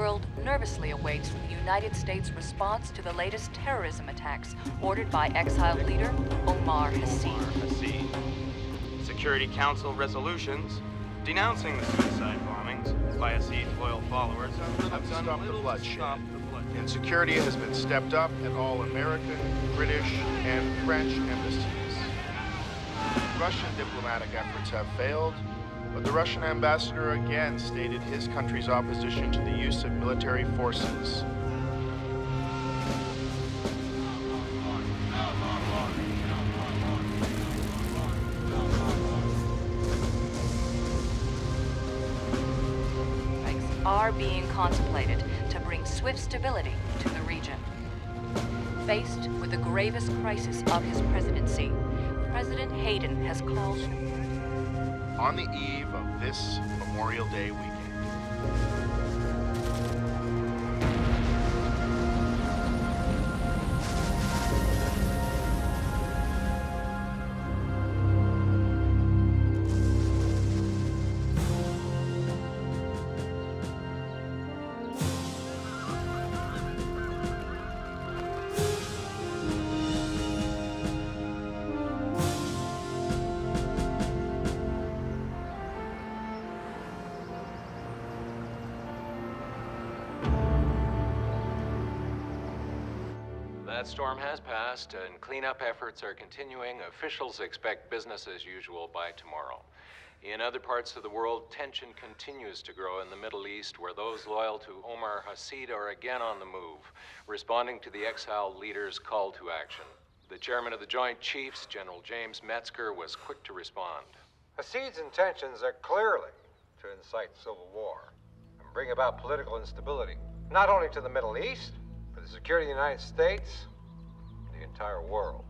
world nervously awaits the United States response to the latest terrorism attacks ordered by exiled leader Omar Hassan. Security Council resolutions denouncing the suicide bombings by Hassan's loyal followers have done stop the little to bloodshed. stop the bloodshed. And security has been stepped up at all American, British, and French embassies. Russian diplomatic efforts have failed, but the Russian ambassador again stated his country's opposition to the use of military forces. Are being contemplated to bring swift stability to the region. Faced with the gravest crisis of his presidency, President Hayden has called on the eve of this Memorial Day weekend. That storm has passed, and cleanup efforts are continuing. Officials expect business as usual by tomorrow. In other parts of the world, tension continues to grow in the Middle East, where those loyal to Omar Hassan are again on the move, responding to the exiled leader's call to action. The chairman of the Joint Chiefs, General James Metzger, was quick to respond. Hassan's intentions are clearly to incite civil war and bring about political instability, not only to the Middle East, but the security of the United States, the entire world.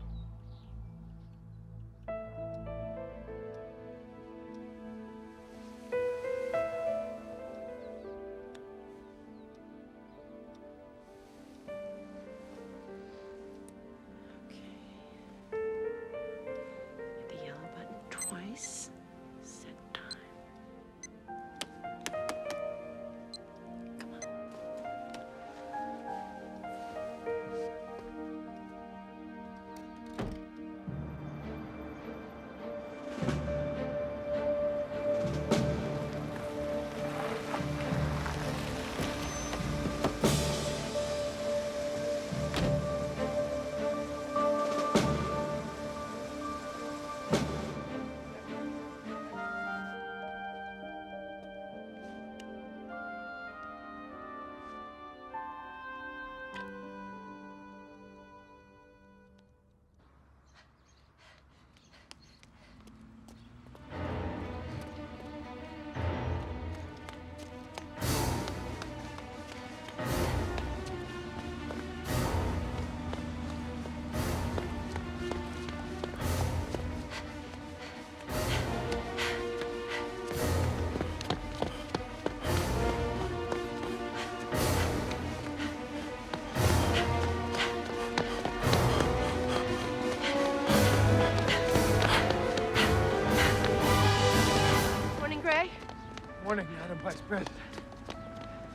Morning, Madam Vice President.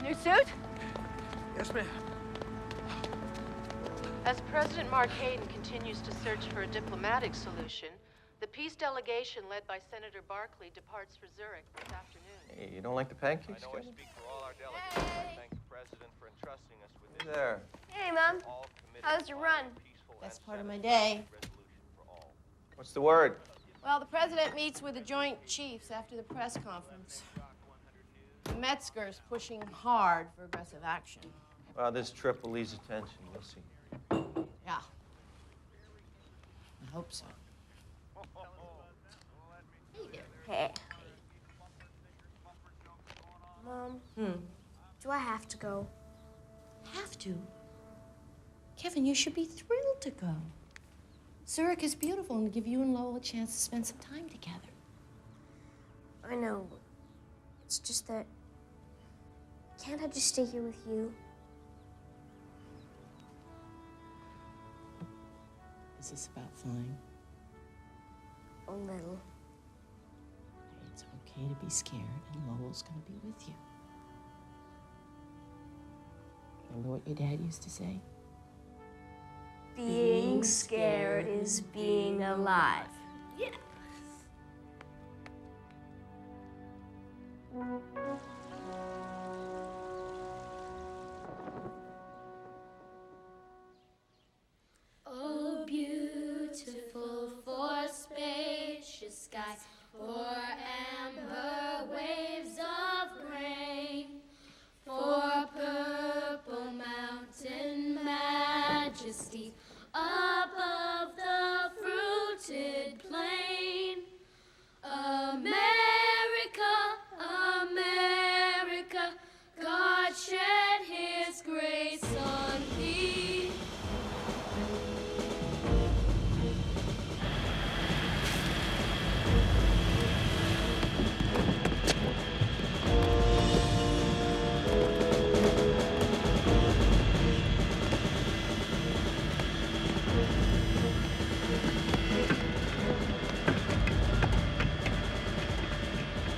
New suit? Yes, ma'am. As President Mark Hayden continues to search for a diplomatic solution, the peace delegation led by Senator Barkley departs for Zurich this afternoon. Hey, you don't like the pancakes? I know I speak for all our delegates. I thank the President for entrusting us with this. There. Hey, Mom. How's your run? Best part of my day. What's the word? Well, the President meets with the Joint Chiefs after the press conference. Metzger's pushing hard for aggressive action. Well, this trip will ease attention. We'll see. Yeah. I hope so. Hey there. Hey. Mom. Do I have to go? Have to? Kevin, you should be thrilled to go. Zurich is beautiful and give you and Lowell a chance to spend some time together. I know. It's just that... Can't I just stay here with you? Is this about flying? A little. It's okay to be scared, and Lowell's gonna be with you. Remember what your dad used to say? Being scared is being alive. Yes. Oh, beautiful for spacious skies, for amber waves of grain, for purple mountain majesty above the fruited plain. America, America, God shed his grace on thee.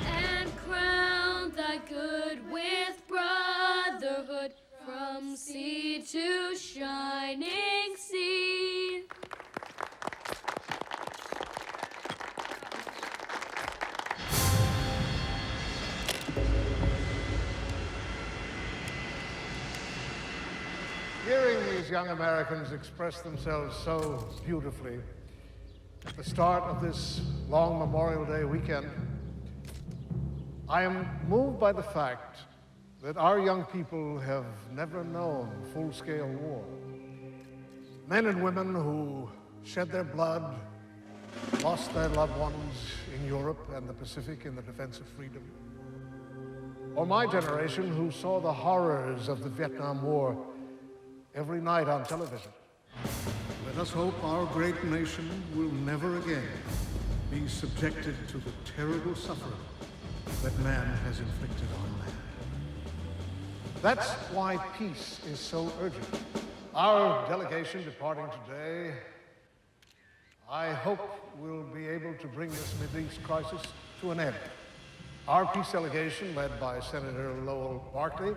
And crown thy good with brotherhood from sea to shining sea. Hearing these young Americans express themselves so beautifully at the start of this long Memorial Day weekend, I am moved by the fact that our young people have never known full-scale war. Men and women who shed their blood, lost their loved ones in Europe and the Pacific in the defense of freedom. Or my generation who saw the horrors of the Vietnam War every night on television. Let us hope our great nation will never again be subjected to the terrible suffering that man has inflicted on man. That's why peace is so urgent. Our delegation departing today, I hope we'll be able to bring this Middle East crisis to an end. Our peace delegation, led by Senator Lowell Barkley,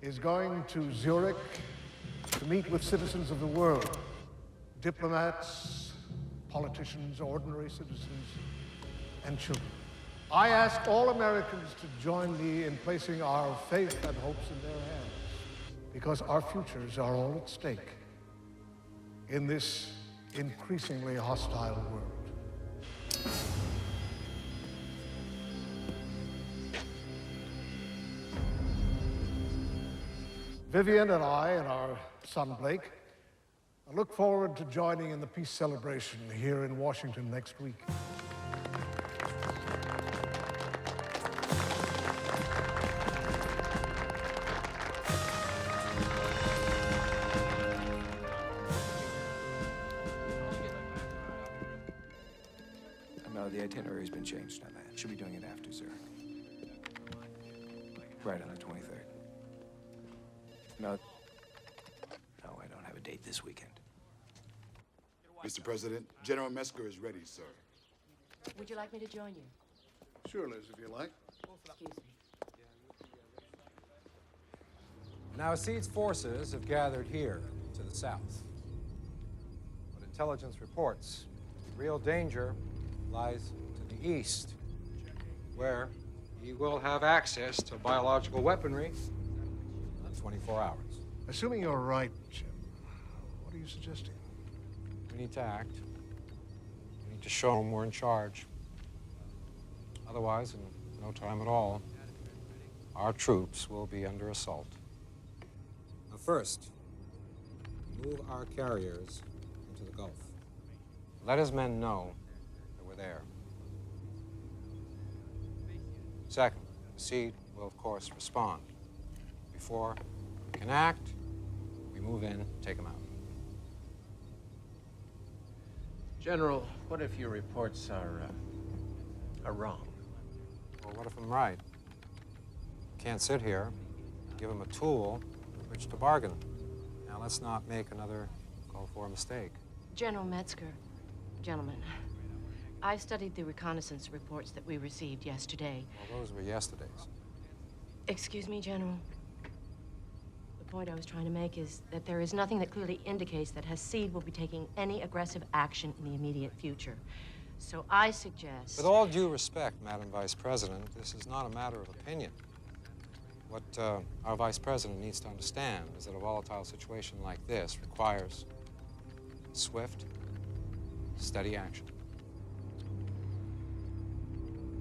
is going to Zurich to meet with citizens of the world, diplomats, politicians, ordinary citizens, and children. I ask all Americans to join me in placing our faith and hopes in their hands, because our futures are all at stake in this increasingly hostile world. Vivian and I and our son Blake look forward to joining in the peace celebration here in Washington next week. No, the itinerary's been changed on that. Should be doing it after Zurich. Right on the 23rd. No, I don't have a date this weekend. Mr. President, General Metzger is ready, sir. Would you like me to join you? Sure, Liz, if you like. Excuse me. Now, Asid's forces have gathered here to the south. But intelligence reports the real danger lies to the east, where he will have access to biological weaponry in 24 hours. Assuming you're right, Jim, what are you suggesting? We need to act. We need to show them we're in charge. Otherwise, in no time at all, our troops will be under assault. Now, first, move our carriers into the Gulf. Let his men know that we're there. Second, Asid will, of course, respond. Before we can act, we move in, take him out. General, what if your reports are wrong? Well, what if I'm right? Can't sit here, give him a tool with which to bargain. Now, let's not make another call-for mistake. General Metzger, gentlemen, I studied the reconnaissance reports that we received yesterday. Well, those were yesterday's. Excuse me, General. The point I was trying to make is that there is nothing that clearly indicates that Hasid will be taking any aggressive action in the immediate future. So I suggest... With all due respect, Madam Vice President, this is not a matter of opinion. What our Vice President needs to understand is that a volatile situation like this requires swift, steady action.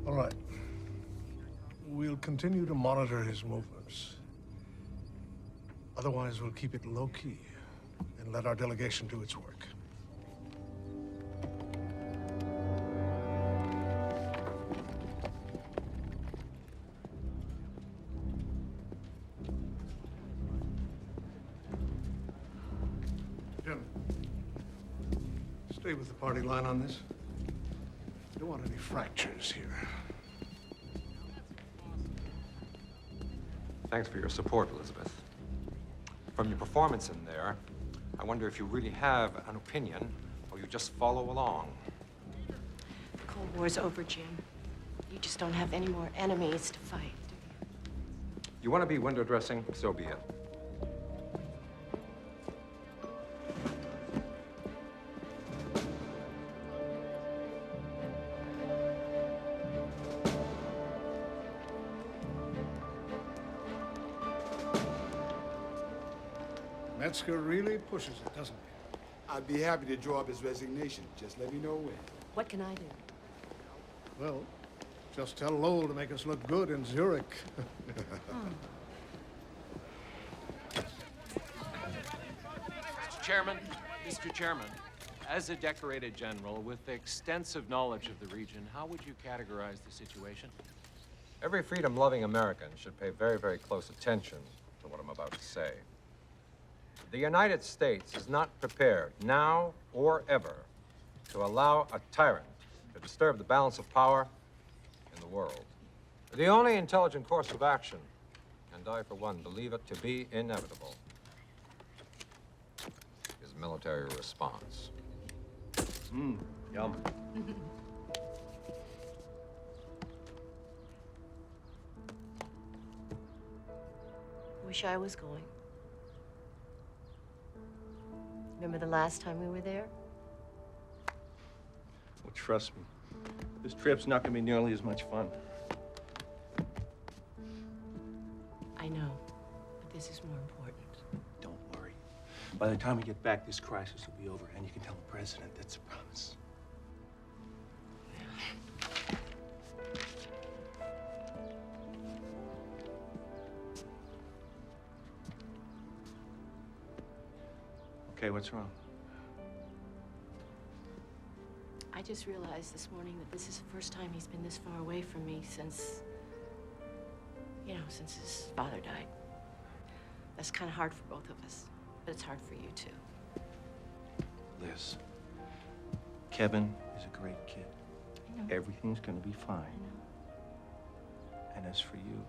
All right. We'll continue to monitor his movements. Otherwise, we'll keep it low-key and let our delegation do its work. Jim, stay with the party line on this. Don't want any fractures here. Thanks for your support, Elizabeth. From your performance in there, I wonder if you really have an opinion or you just follow along. The Cold War's over, Jim. You just don't have any more enemies to fight. You want to be window dressing? So be it. Metzger really pushes it, doesn't he? I'd be happy to draw up his resignation. Just let me know when. What can I do? Well, just tell Lowell to make us look good in Zurich. Mr. Chairman, as a decorated general with extensive knowledge of the region, how would you categorize the situation? Every freedom-loving American should pay very, very close attention to what I'm about to say. The United States is not prepared, now or ever, to allow a tyrant to disturb the balance of power in the world. The only intelligent course of action, and I, for one, believe it to be inevitable, is military response. Yum. Wish I was going. Remember the last time we were there? Well, trust me, this trip's not gonna be nearly as much fun. I know, but this is more important. Don't worry. By the time we get back, this crisis will be over, and you can tell the president that's a promise. Okay, what's wrong? I just realized this morning that this is the first time he's been this far away from me since, since his father died. That's kind of hard for both of us, but it's hard for you, too. Liz, Kevin is a great kid. I know. Everything's gonna be fine. And as for you,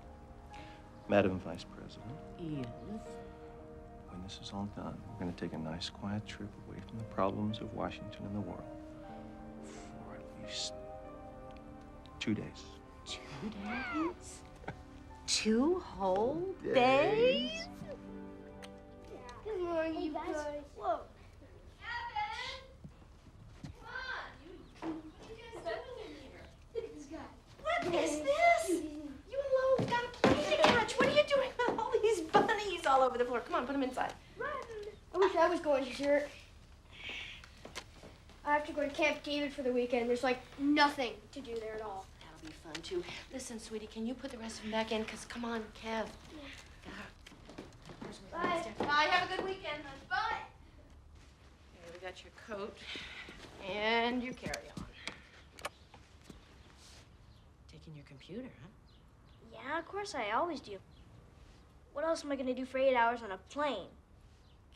Madam Vice President, Yes. when this is all done, we're gonna take a nice, quiet trip away from the problems of Washington and the world for at least 2 days. 2 days? 2 whole days? Good morning, you guys. Whoa. What is this? You and Lloyd got a plane to catch. What are you doing with all these bunnies all over the floor? Come on, put them inside. I wish I was going to Zurich. I have to go to Camp David for the weekend. There's like nothing to do there at all. That'll be fun, too. Listen, sweetie, can you put the rest of them back in? Because, come on, Kev. Bye. Bye. Have a good weekend. Bye. Okay, we got your coat and your carry-on. Taking your computer, huh? Yeah, of course I always do. What else am I going to do for 8 hours on a plane?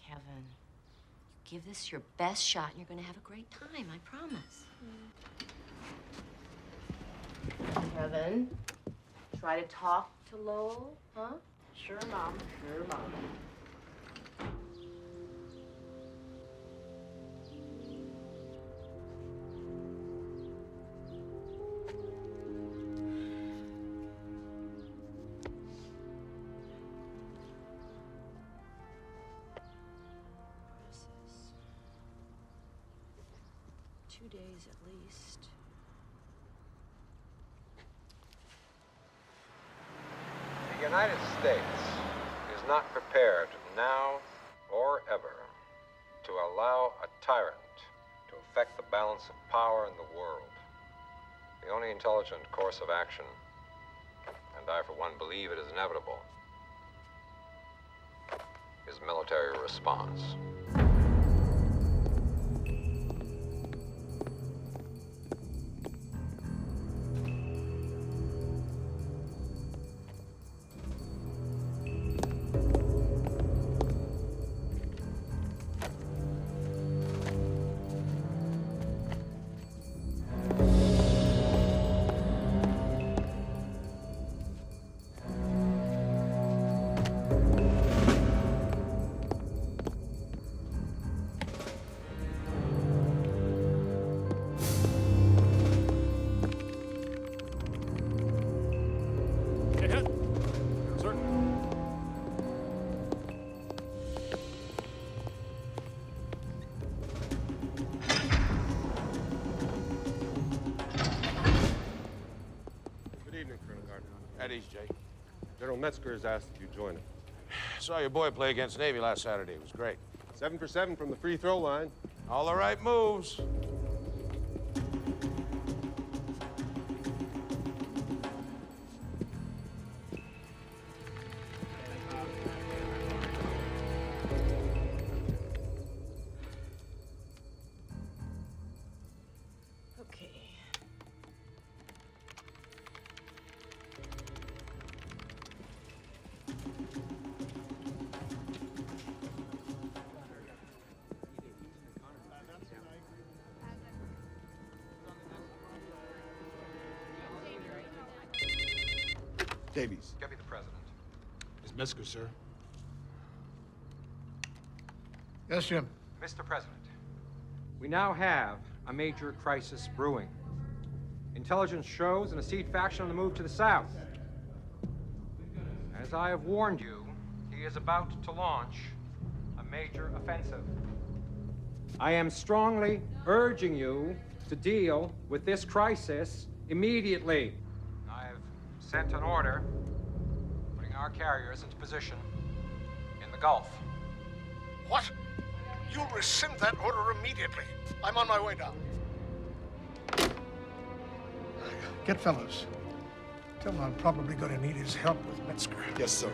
Kevin, you give this your best shot and you're going to have a great time, I promise. Kevin, try to talk to Lowell, huh? Sure, Mom. Sure, Mom. 2 days at least. The United States is not prepared now or ever to allow a tyrant to affect the balance of power in the world. The only intelligent course of action, and I for one believe it is inevitable, is military response. At ease, Jake. General Metzger has asked that you join him. Saw your boy play against Navy last Saturday. It was great. 7 for 7 from the free throw line. All the right moves. Okay. Davies. Get me the president. It's Metzger, sir. Yes, Jim. Mr. President. We now have a major crisis brewing. Intelligence shows an Asid faction on the move to the south. As I have warned you, he is about to launch a major offensive. I am strongly urging you to deal with this crisis immediately. I have sent an order putting our carriers into position in the Gulf. What? You'll rescind that order immediately. I'm on my way down. Get fellows. Tell him I'm probably going to need his help with Metzger. Yes, sir.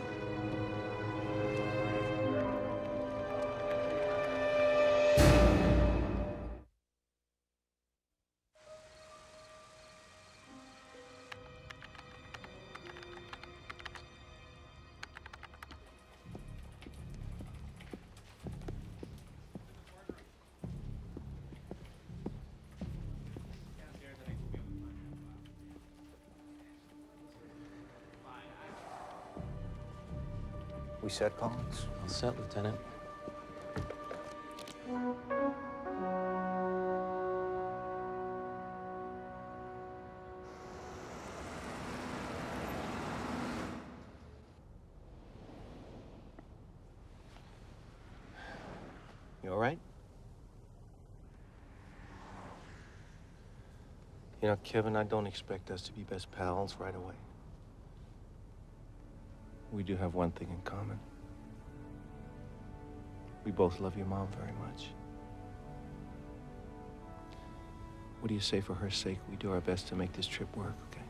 We set, Collins? All set, Lieutenant. You all right? You know, Kevin, I don't expect us to be best pals right away. We do have one thing in common. We both love your mom very much. What do you say for her sake we do our best to make this trip work, okay?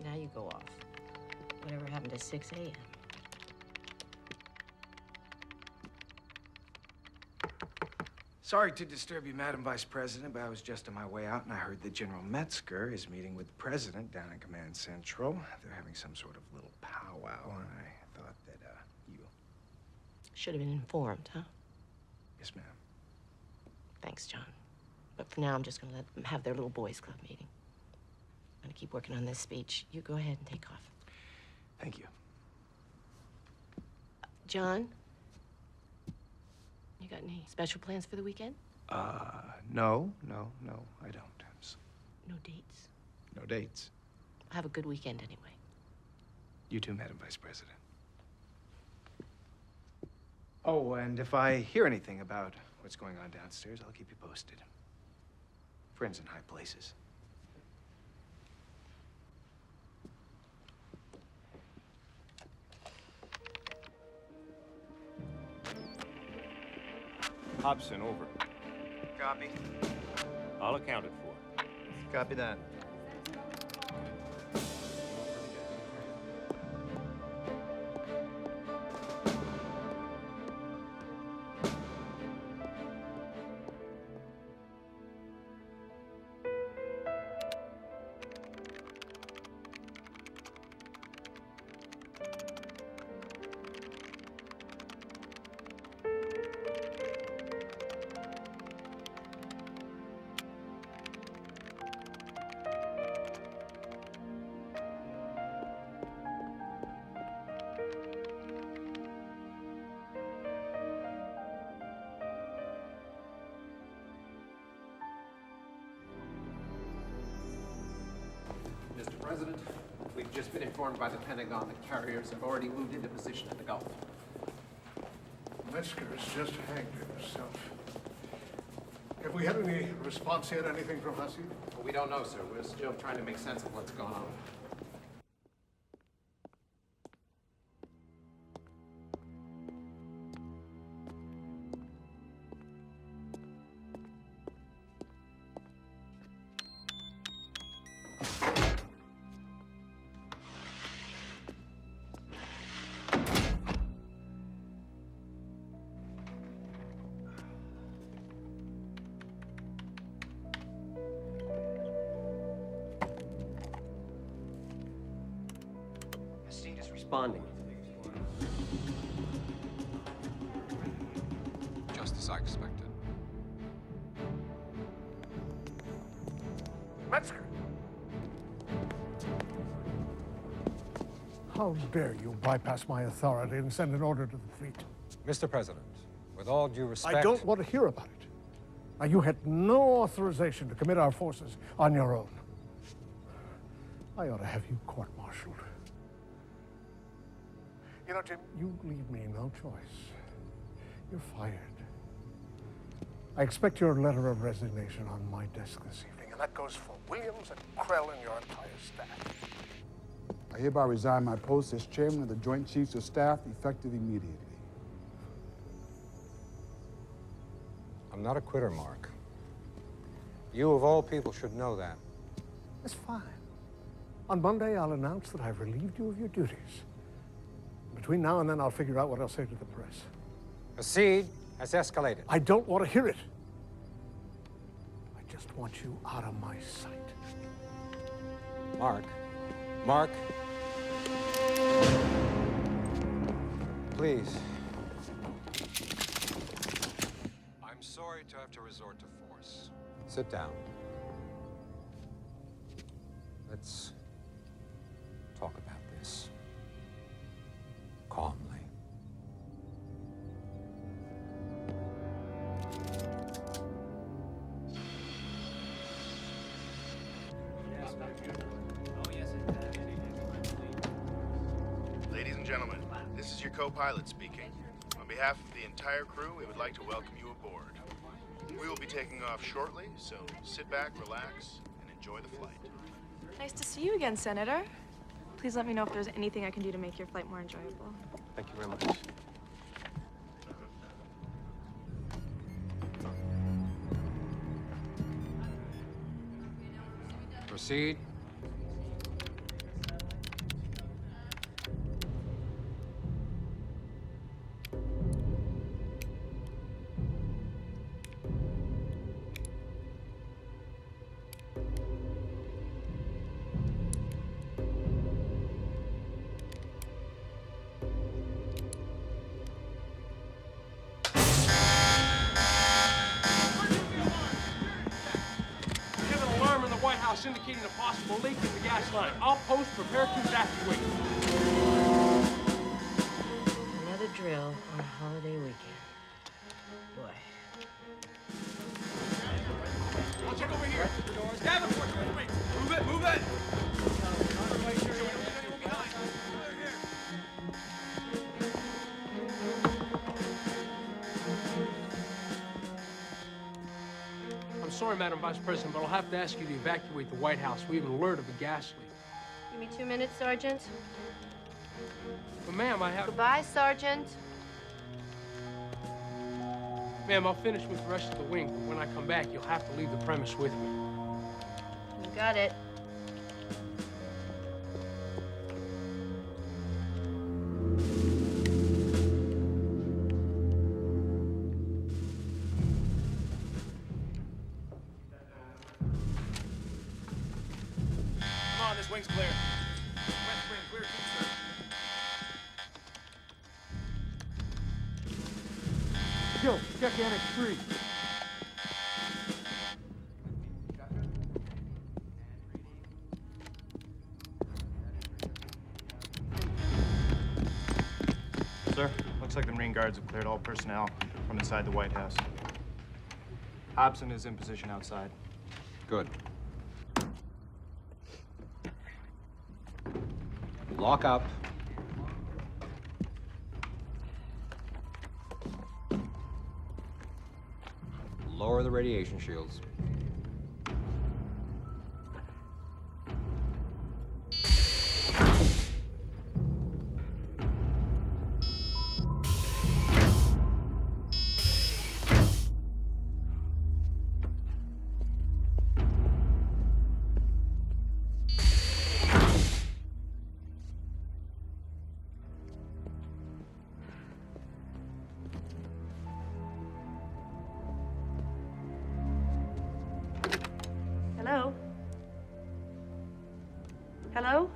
Now you go off. Whatever happened to 6 a.m.? Sorry to disturb you, Madam Vice President, but I was just on my way out and I heard that General Metzger is meeting with the President down in Command Central. They're having some sort of little powwow, and I thought that, you... Should have been informed, huh? Yes, ma'am. Thanks, John. But for now, I'm just gonna let them have their little boys' club meeting. I'm gonna keep working on this speech. You go ahead and take off. Thank you. John? You got any special plans for the weekend? No, I don't. No dates? No dates. Have a good weekend anyway. You too, Madam Vice President. Oh, and if I hear anything about what's going on downstairs, I'll keep you posted. Friends in high places. Hobson, over. Copy. All accounted for. Copy that. Mr. President, we've just been informed by the Pentagon that carriers have already moved into position in the Gulf. Metzger's just hanged himself. Have we had any response yet? Anything from Hussey? Well, we don't know, sir. We're still trying to make sense of what's going on. Responding. Just as I expected. Metzger! How dare you bypass my authority and send an order to the fleet? Mr. President, with all due respect... I don't want to hear about it. Now, you had no authorization to commit our forces on your own. I ought to have you court-martialed. You know, Jim, you leave me no choice. You're fired. I expect your letter of resignation on my desk this evening, and that goes for Williams and Krell and your entire staff. I hereby resign my post as chairman of the Joint Chiefs of Staff, effective immediately. I'm not a quitter, Mark. You, of all people, should know that. That's fine. On Monday, I'll announce that I've relieved you of your duties. Between now and then, I'll figure out what I'll say to the press. The siege has escalated. I don't want to hear it. I just want you out of my sight. Mark. Mark. Please. I'm sorry to have to resort to force. Sit down. Let's talk about this calmly. Ladies and gentlemen, this is your co-pilot speaking. On behalf of the entire crew, we would like to welcome you aboard. We will be taking off shortly, so sit back, relax, and enjoy the flight. Nice to see you again, Senator. Please let me know if there's anything I can do to make your flight more enjoyable. Thank you very much. Proceed. Indicating a possible leak in the gas line. I'll post, prepare to evacuate. Another drill on a holiday weekend. Boy. I'll check over here. Davenport, move it, move it. sorry, Madam Vice President, but I'll have to ask you to evacuate the White House. We have an alert of a gas leak. Give me 2 minutes, Sergeant. But, ma'am, I have... Goodbye, Sergeant. Ma'am, I'll finish with the rest of the wing, but when I come back, you'll have to leave the premise with me. You got it. Come on, this wing's clear. West wing, clear too, sir. Yo, check Annex 3. Sir, looks like the Marine Guards have cleared all personnel from inside the White House. Hobson is in position outside. Good. Lock up. Lower the radiation shields. Hello? Hello?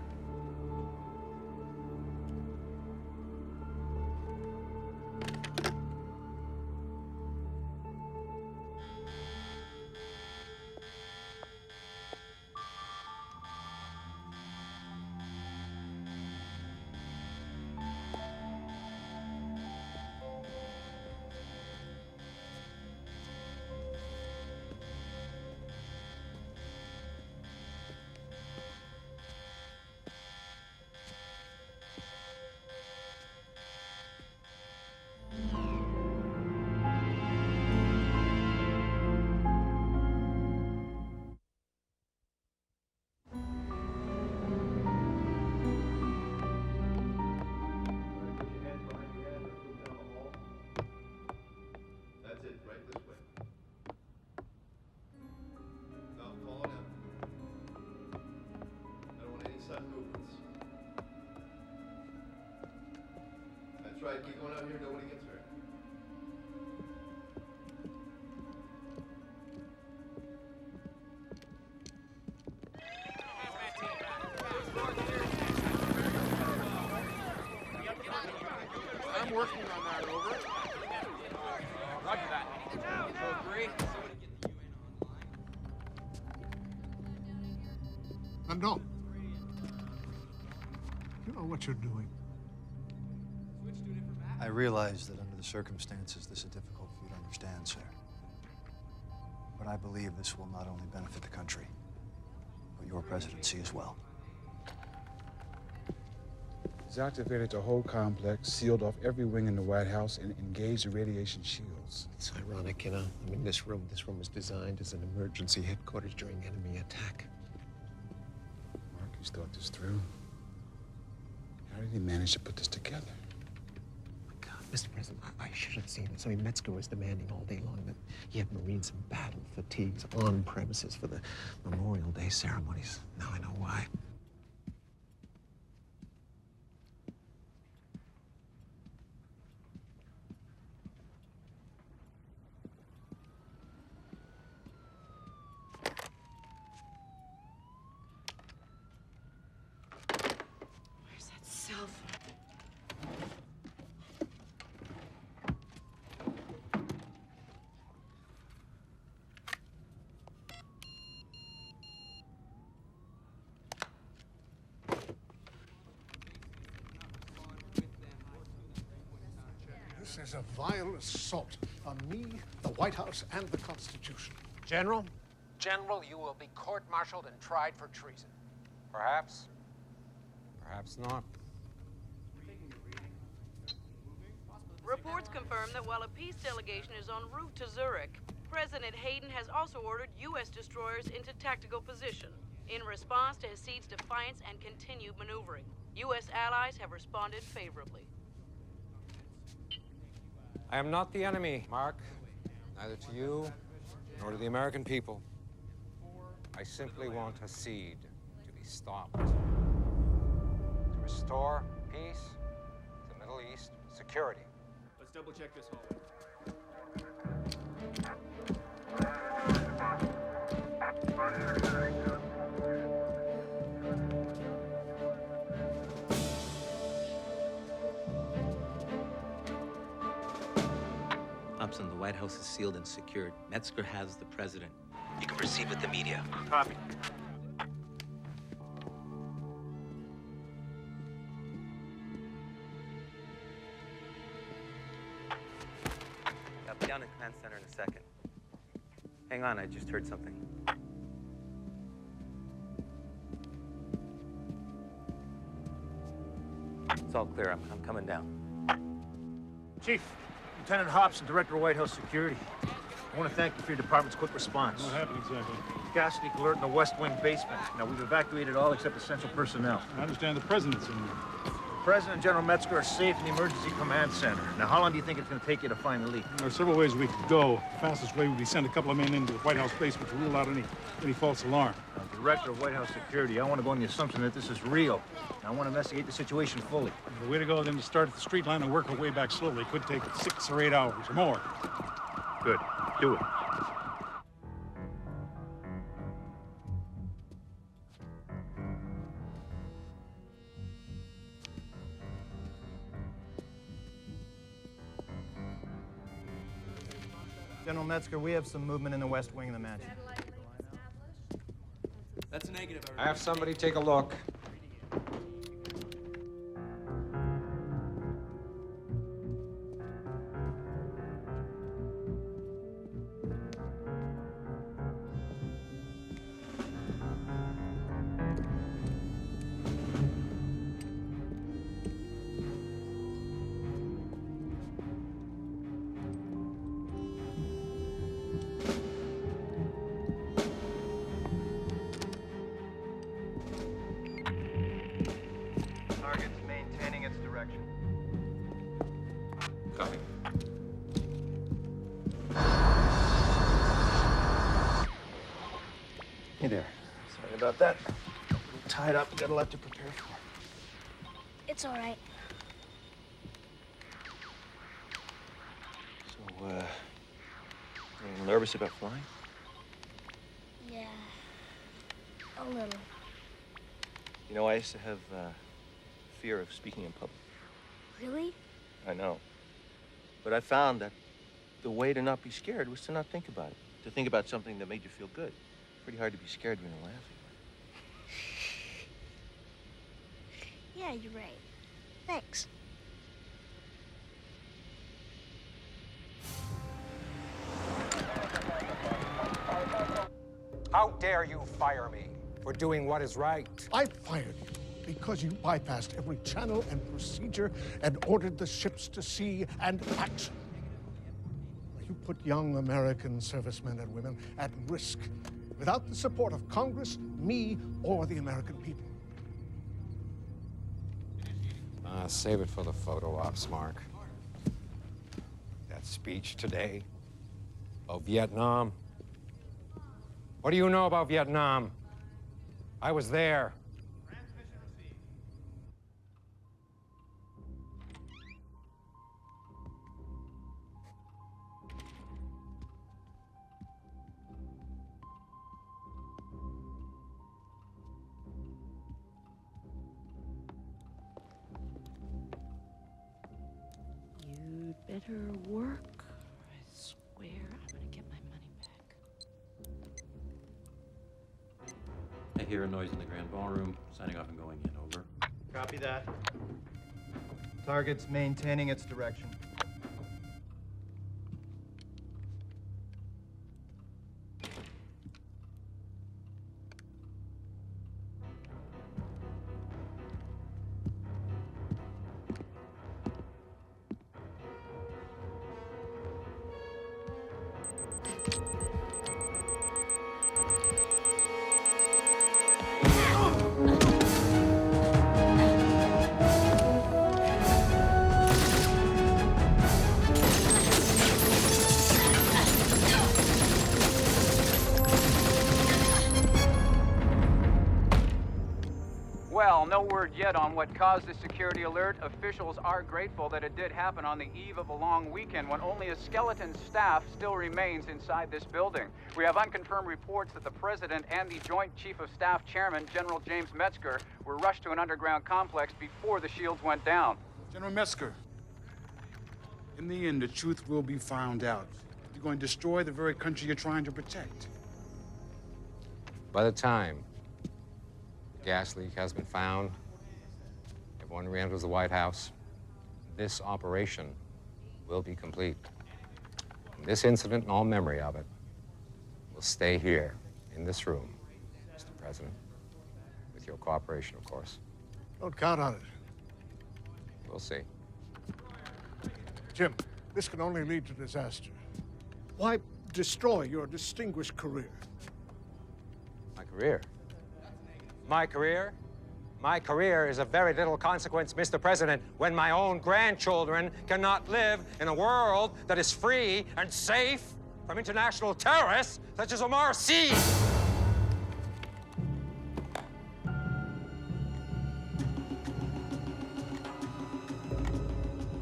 That's it, right this way. Now, follow down. I don't want any sudden movements. That's right, keep going out here, nobody gets hurt. I'm working on that, over. Roger that. So agree. And no. You know what you're doing. I realize that under the circumstances, this is difficult for you to understand, sir. But I believe this will not only benefit the country, but your presidency as well. He's activated the whole complex, sealed off every wing in the White House, and engaged the radiation shields. It's ironic, you know. I mean, this room was designed as an emergency headquarters during enemy attack. Mark, he's thought this through. How did he manage to put this together? Mr. President, I should have seen this. I mean, Metzger was demanding all day long that he have Marines in battle fatigues on premises for the Memorial Day ceremonies. Now I know why. Where's that cell phone? This is a vile assault on me, the White House, and the Constitution. General? General, you will be court-martialed and tried for treason. Perhaps. Perhaps not. Reports confirm that while a peace delegation is en route to Zurich, President Hayden has also ordered U.S. destroyers into tactical position in response to Hasid's defiance and continued maneuvering. U.S. allies have responded favorably. I am not the enemy, Mark. Neither to you, nor to the American people. I simply want Hasid to be stopped. To restore peace, the Middle East, security. Let's double check this hallway. Hobson, the White House is sealed and secured. Metzger has the president. You can proceed with the media. Copy. I'll be down at Command Center in a second. Hang on, I just heard something. It's all clear. I'm coming down. Chief, Lieutenant Hobson, Director of White House Security. I want to thank you for your department's quick response. What happened exactly? Gas leak alert in the West Wing basement. Now, we've evacuated all except essential personnel. I understand the president's in there. The President and General Metzger are safe in the Emergency Command Center. Now, how long do you think it's going to take you to find the leak? There are several ways we could go. The fastest way would be send a couple of men into the White House basement to rule out any false alarm. Now, Director of White House Security, I want to go on the assumption that this is real. I want to investigate the situation fully. The way to go then to start at the street line and work our way back slowly. It could take 6 or 8 hours or more. Good. Do it. General Metzger, we have some movement in the West Wing of the mansion. That's a negative. I have somebody take a look. Target's maintaining its direction. Copy. Hey there. Sorry about that. A little tied up. Got a lot to prepare for. It's all right. So, are you nervous about flying? Yeah. A little. You know, I used to have fear of speaking in public. Really? I know. But I found that the way to not be scared was to not think about it. To think about something that made you feel good. Pretty hard to be scared when you're laughing. Yeah, you're right. Thanks. How dare you fire me for doing what is right? I fired you because you bypassed every channel and procedure and ordered the ships to sea and action. You put young American servicemen and women at risk without the support of Congress, me, or the American people. Save it for the photo ops, Mark. That speech today about Vietnam. What do you know about Vietnam? I was there. You'd better work. I swear I'm gonna get my money back. I hear a noise in the grand ballroom. Signing off and going in. Over. Copy that. Target's maintaining its direction. no word yet on what caused the security alert. Officials are grateful that it did happen on the eve of a long weekend when only a skeleton staff still remains inside this building. We have unconfirmed reports that the President and the Joint Chief of Staff Chairman, General James Metzger, were rushed to an underground complex before the shields went down. General Metzger, in the end, the truth will be found out. You're going to destroy the very country you're trying to protect. By the time the gas leak has been found, everyone re-enters the White House, this operation will be complete. And this incident and all memory of it will stay here in this room, Mr. President, with your cooperation, of course. Don't count on it. We'll see. Jim, this can only lead to disaster. Why destroy your distinguished career? My career? My career? My career is of very little consequence, Mr. President, when my own grandchildren cannot live in a world that is free and safe from international terrorists such as Omar Sy.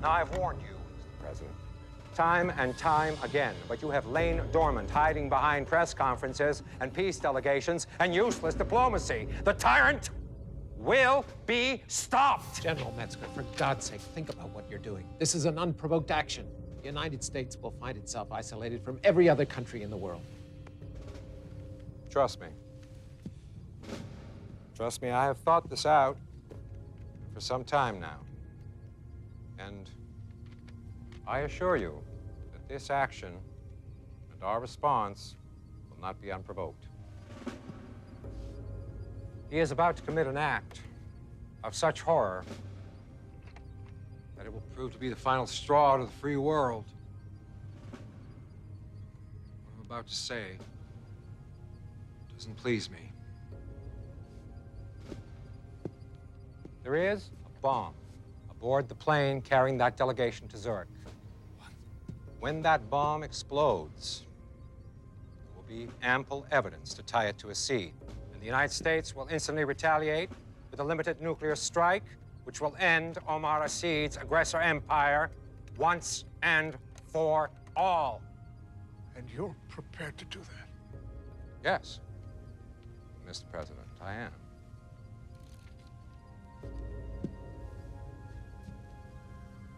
Now, I've warned you, Mr. President, time and time again, but you have lain dormant, hiding behind press conferences and peace delegations and useless diplomacy. The tyrant will be stopped. General Metzger, for God's sake, think about what you're doing. This is an unprovoked action. The United States will find itself isolated from every other country in the world. Trust me. Trust me, I have thought this out for some time now. And I assure you that this action and our response will not be unprovoked. He is about to commit an act of such horror that it will prove to be the final straw to the free world. What I'm about to say doesn't please me. There is a bomb aboard the plane carrying that delegation to Zurich. When that bomb explodes, there will be ample evidence to tie it to a seed. And the United States will instantly retaliate with a limited nuclear strike, which will end Omar Asid's aggressor empire once and for all. And you're prepared to do that? Yes, Mr. President, I am.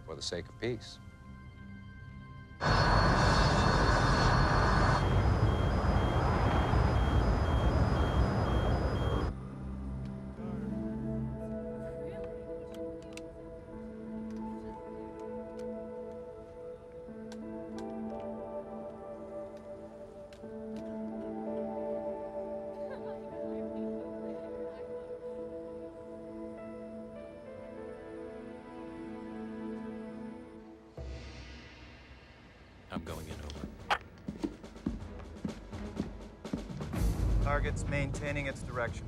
For the sake of peace. I'm going in over. Target's maintaining its direction.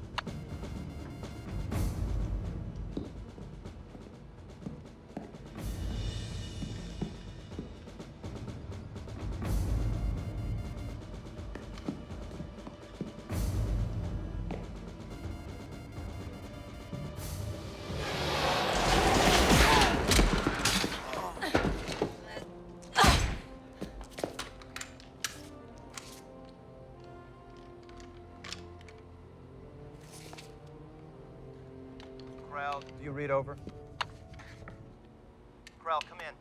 Corral, do you read over? Corral, come in.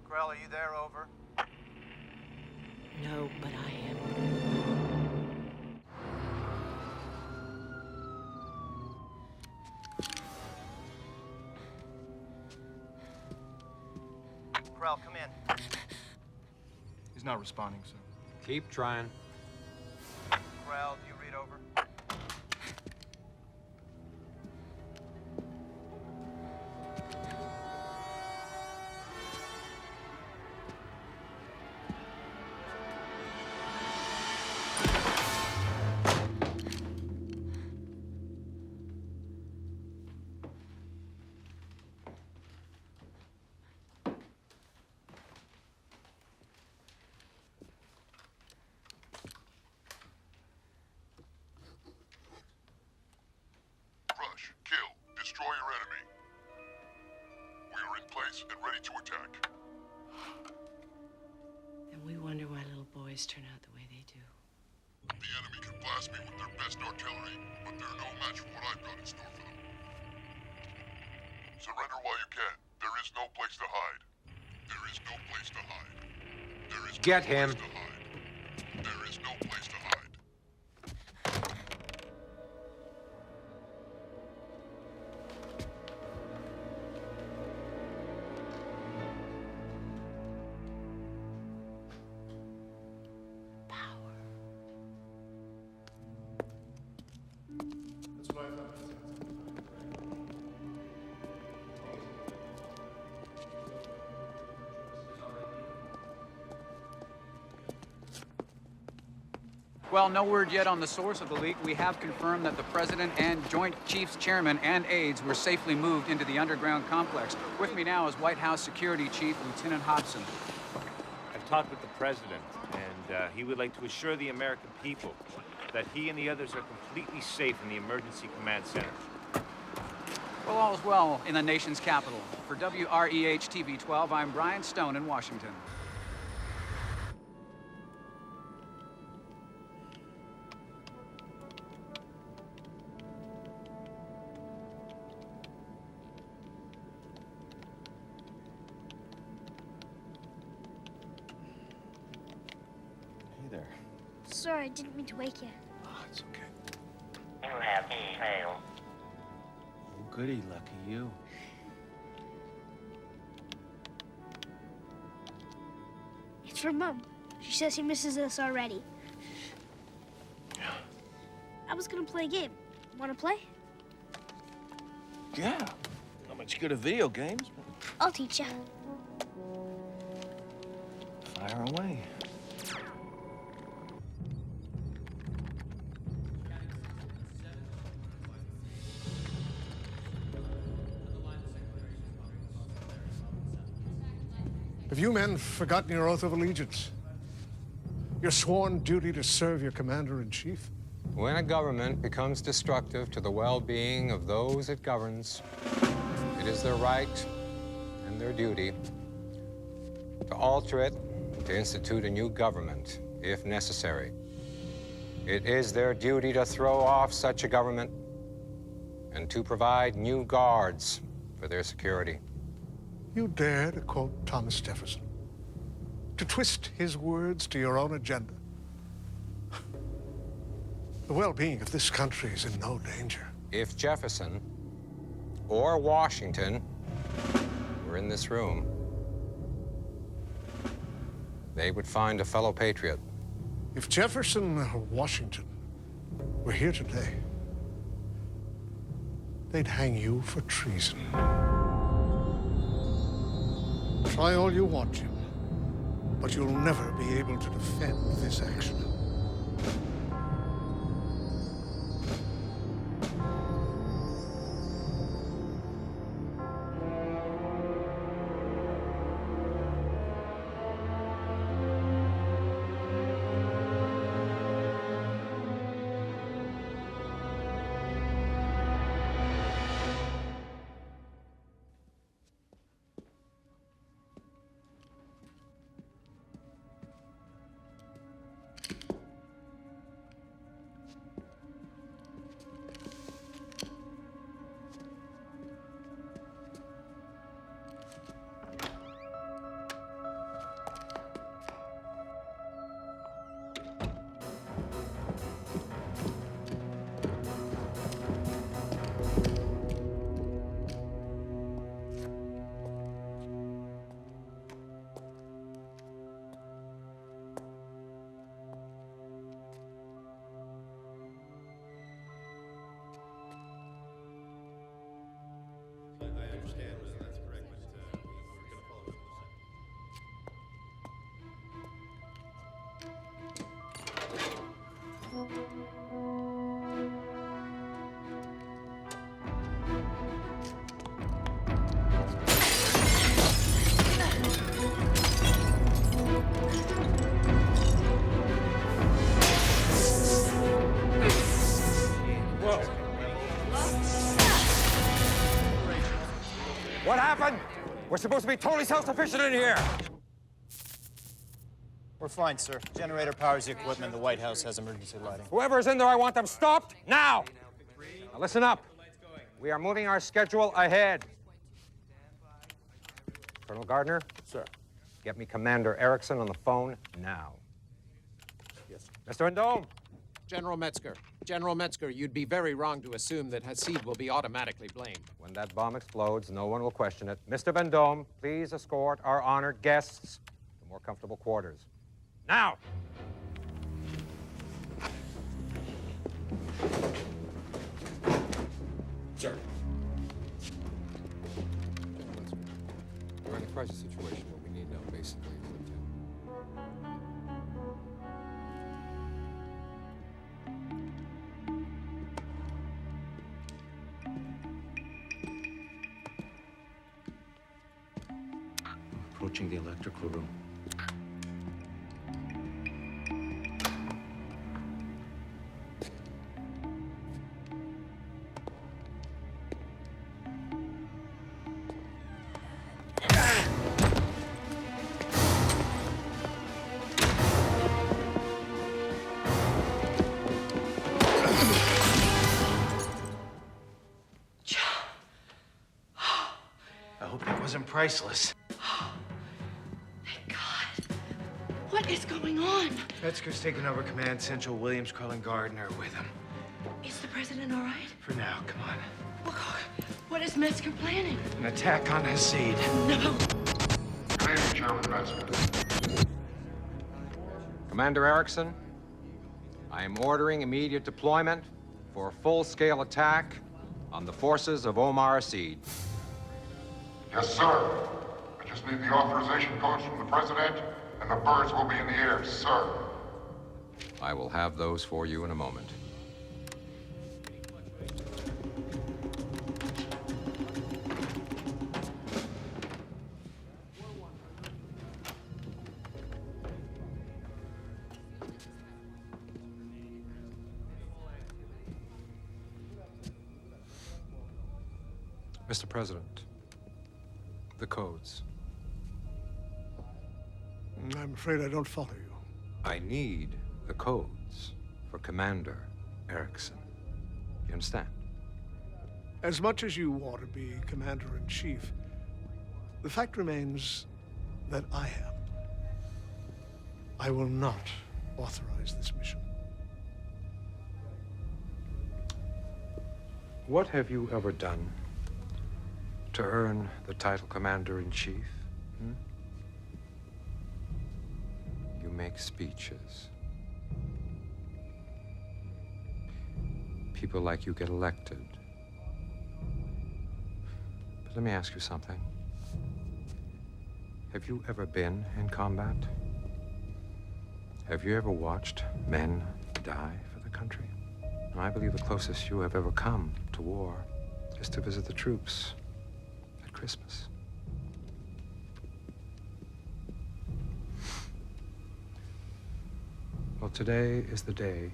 Corral, are you there? Over. No, but I am. Corral, come in. He's not responding, sir. Keep trying. Corral, do you read over? Ambush, kill, destroy your enemy. We are in place and ready to attack. And we wonder why little boys turn out the way they do. The enemy can blast me with their best artillery, but they're no match for what I've got in store for them. Surrender while you can. There is no place to hide. There is no place to hide. There is Get him. place to hide. There is no place to hide. That's what I thought. Well, no word yet on the source of the leak. We have confirmed that the President and Joint Chiefs Chairman and aides were safely moved into the underground complex. With me now is White House Security Chief Lieutenant Hobson. I've talked with the President, and he would like to assure the American people that he and the others are completely safe in the Emergency Command Center. Well, all is well in the nation's capital. For WREH TV 12, I'm Brian Stone in Washington. Hey there. Sorry, I didn't mean to wake you. Oh, it's okay. You have email. Oh, goody, lucky you. It's from Mom. She says he misses us already. I was gonna play a game. Wanna play? Yeah. Not much good at video games, but I'll teach you. fire away. Have you men forgotten your oath of allegiance? Your sworn duty to serve your commander-in-chief? When a government becomes destructive to the well-being of those it governs, it is their right and their duty to alter it, to institute a new government, if necessary. It is their duty to throw off such a government and to provide new guards for their security. You dare to quote Thomas Jefferson, to twist his words to your own agenda. The well-being of this country is in no danger. If Jefferson or Washington were in this room, they would find a fellow patriot. If Jefferson or Washington were here today, they'd hang you for treason. Try all you want, Jim, but you'll never be able to defend this action. What happened? We're supposed to be totally self-sufficient in here. We're fine, sir. Generator powers the equipment. The White House has emergency lighting. Whoever's in there, I want them stopped now. Now listen up. We are moving our schedule ahead. Colonel Gardner? Sir. Get me Commander Erickson on the phone now. Yes. Mr. Vendome? General Metzger. General Metzger, you'd be very wrong to assume that Hasid will be automatically blamed. When that bomb explodes, no one will question it. Mr. Vendome, please escort our honored guests to more comfortable quarters. Now! Sir. We're in a crisis situation. What we need now, basically, is intent. Approaching the electrical room. I hope that wasn't priceless. What is going on? Metzger's taking over command. Central Williams, Colin Gardner with him. Is the president all right? For now, come on. What is Metzger planning? An attack on Hasid. No. Good evening, Chairman Metzger. Commander Erickson, I am ordering immediate deployment for a full-scale attack on the forces of Omar Hasid. Yes, sir. I just need the authorization codes from the President, and the birds will be in the air, sir. I will have those for you in a moment. Mr. President, the codes. I'm afraid I don't follow you. I need the codes for Commander Erickson. You understand? As much as you want to be Commander-in-Chief, the fact remains that I am. I will not authorize this mission. What have you ever done to earn the title Commander-in-Chief? You make speeches. People like you get elected. But let me ask you something. Have you ever been in combat? Have you ever watched men die for the country? And I believe the closest you have ever come to war is to visit the troops at Christmas. Well, today is the day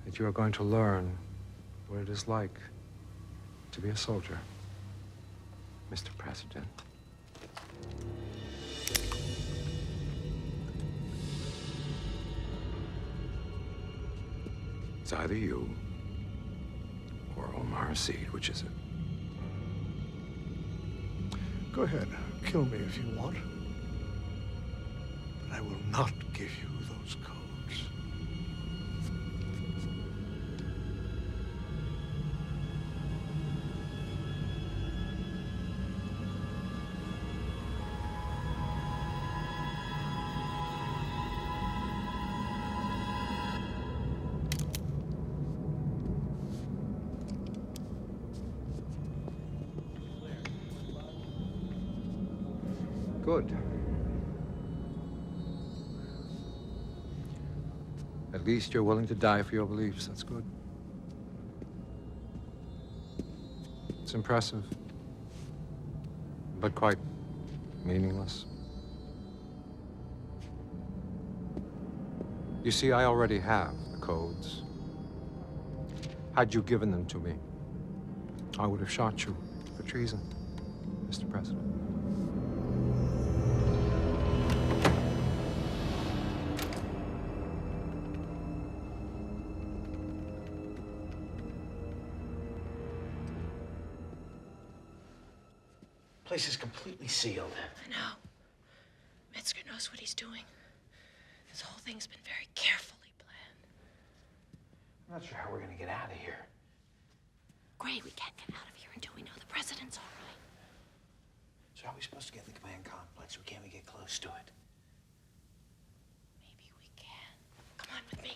that you are going to learn what it is like to be a soldier, Mr. President. It's either you or Omar Hasid. Which is it? Go ahead, kill me if you want. But I will not give you those codes. Good. At least you're willing to die for your beliefs. That's good. It's impressive, but quite meaningless. You see, I already have the codes. Had you given them to me, I would have shot you for treason. Mr. President. Place is completely sealed. I know. Metzger knows what he's doing. This whole thing's been very carefully planned. I'm not sure how we're gonna get out of here. Great, we can't get out of here until we know the president's all right. So how are we supposed to get in the command complex? Can't we get close to it? Maybe we can. Come on with me.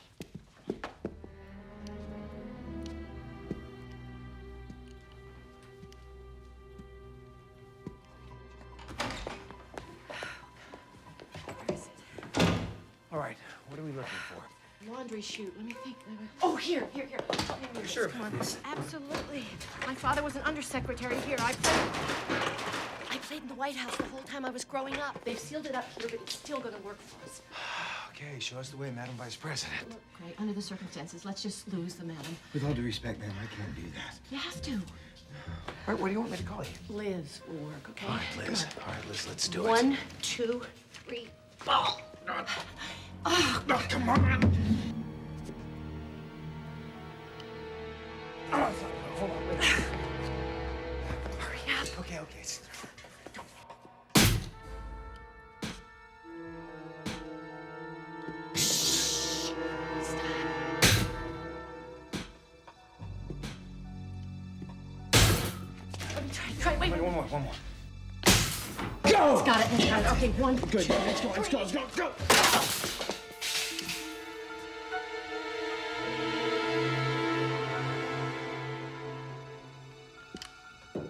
All right, what are we looking for? Laundry chute. Let me think. Oh, here. Sure. Come on. Absolutely. My father was an undersecretary here. I played in the White House the whole time I was growing up. They've sealed it up here, but it's still going to work for us. Okay, show us the way, Madam Vice President. Look, Gray, under the circumstances, let's just lose the madam. With all due respect, ma'am, I can't do that. You have to. All right, what do you want me to call you? Liz will work, okay? All right, Liz. All right, Liz, let's do it. 1, 2, 3, ball. Oh, no, come on. Oh, hold on, wait. Hurry up. Okay. Let me try. Wait. One more. Go! It's got it. Okay, 1, Good. 2, Let's go.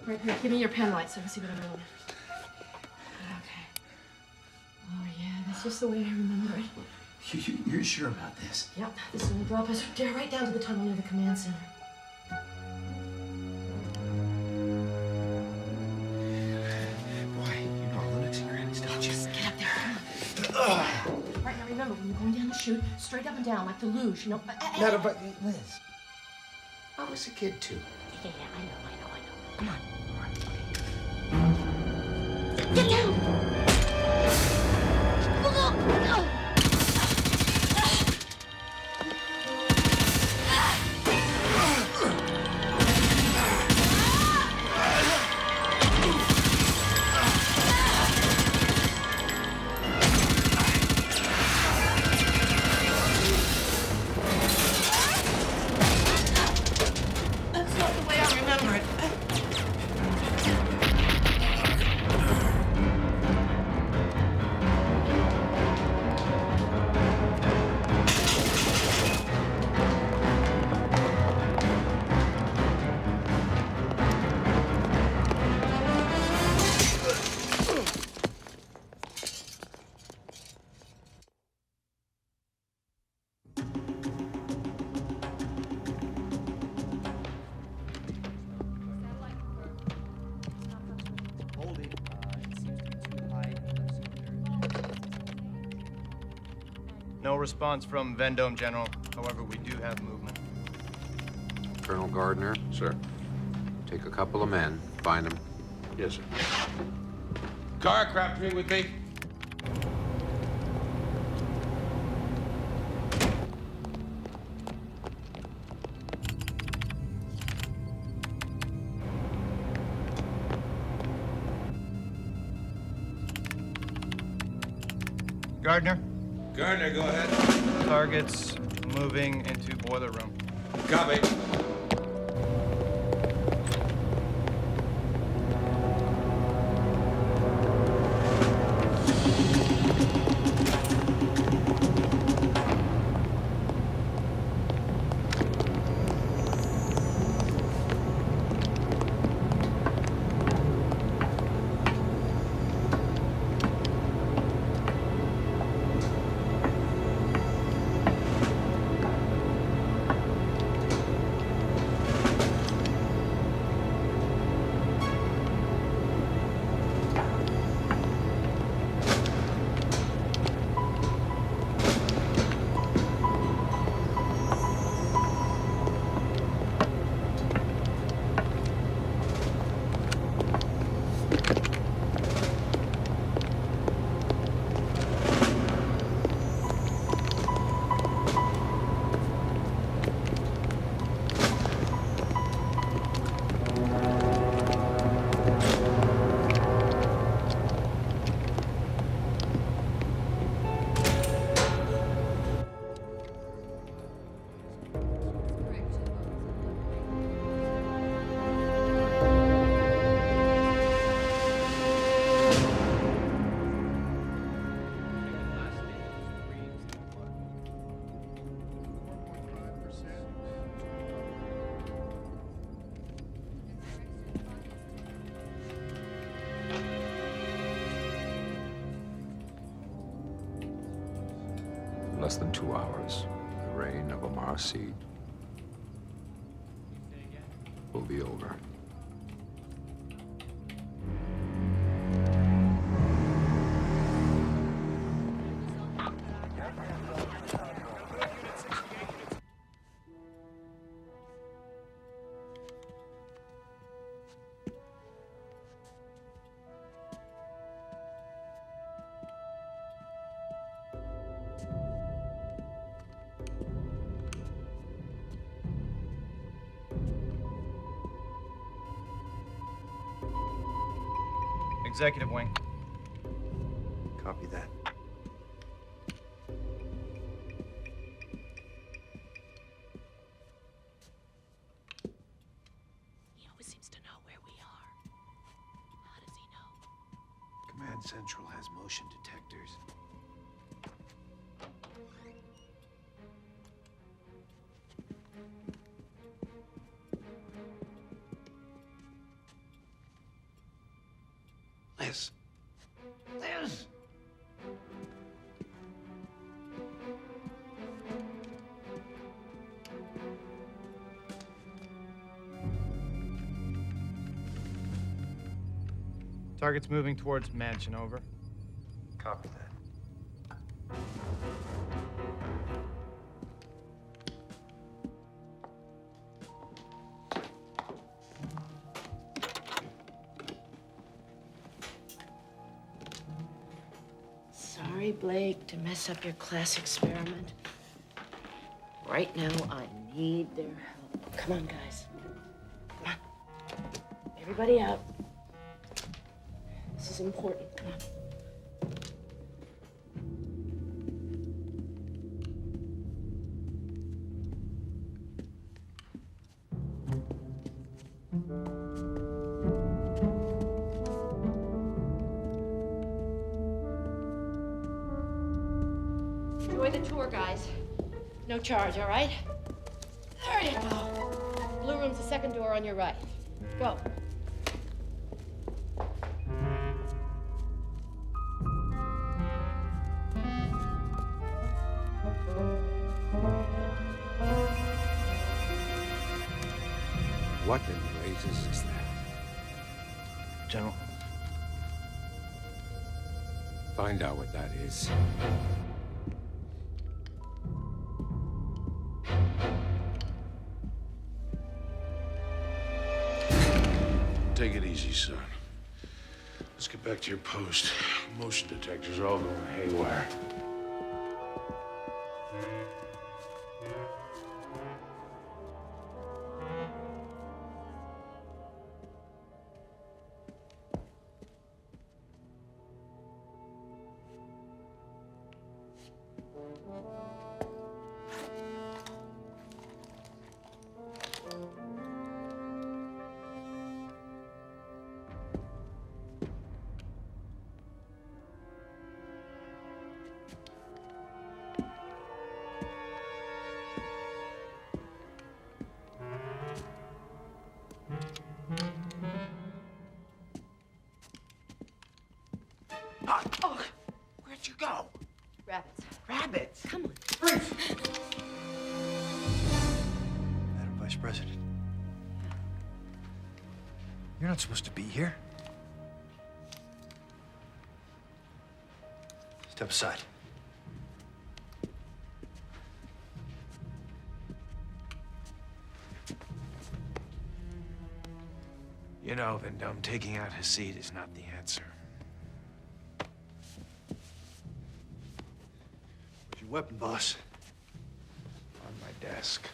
Right here, give me your pen light so I can see what I'm doing. Okay. Oh, yeah, that's just the way I remember it. You're sure about this? Yep, this is gonna drop us right down to the tunnel near the command center. Boy, you know Linux in your hands, don't you? Just get up there, come on. Right, now remember, when you're going down the chute, straight up and down, like the luge, you know. Madam, but Liz, I was a kid, too. Yeah, I know. Come on. Get down! No! That's not the way I remember it. No response from Vendome, General. However, we do have movement. Colonel Gardner? Sir. Take a couple of men, find them. Yes, sir. Car, Crabtree with me. Gardner? Gardner, go ahead. Targets moving into boiler room. Copy. less than 2 hours, the reign of Omar Seed will be over. Executive wing. Copy that. He always seems to know where we are. How does he know? Command Central has motion detectors. Liz. Liz! Target's moving towards mansion, over. Copy that. Sorry, Blake, to mess up your class experiment. Right now, I need their help. Come on, guys. Come on. Everybody out. This is important. Come on. Enjoy the tour, guys. No charge, all right? There you go. Blue room's the second door on your right. Go. What in blazes is that? General. Find out what that is. Take it easy, son. Let's get back to your post. Motion detectors are all going haywire. Oh, where'd you go? Rabbits. Rabbits? Come on. Madam Vice President. You're not supposed to be here. Step aside. You know, Vendome, taking out his seat is not the answer. Where's your weapon, boss? On my desk.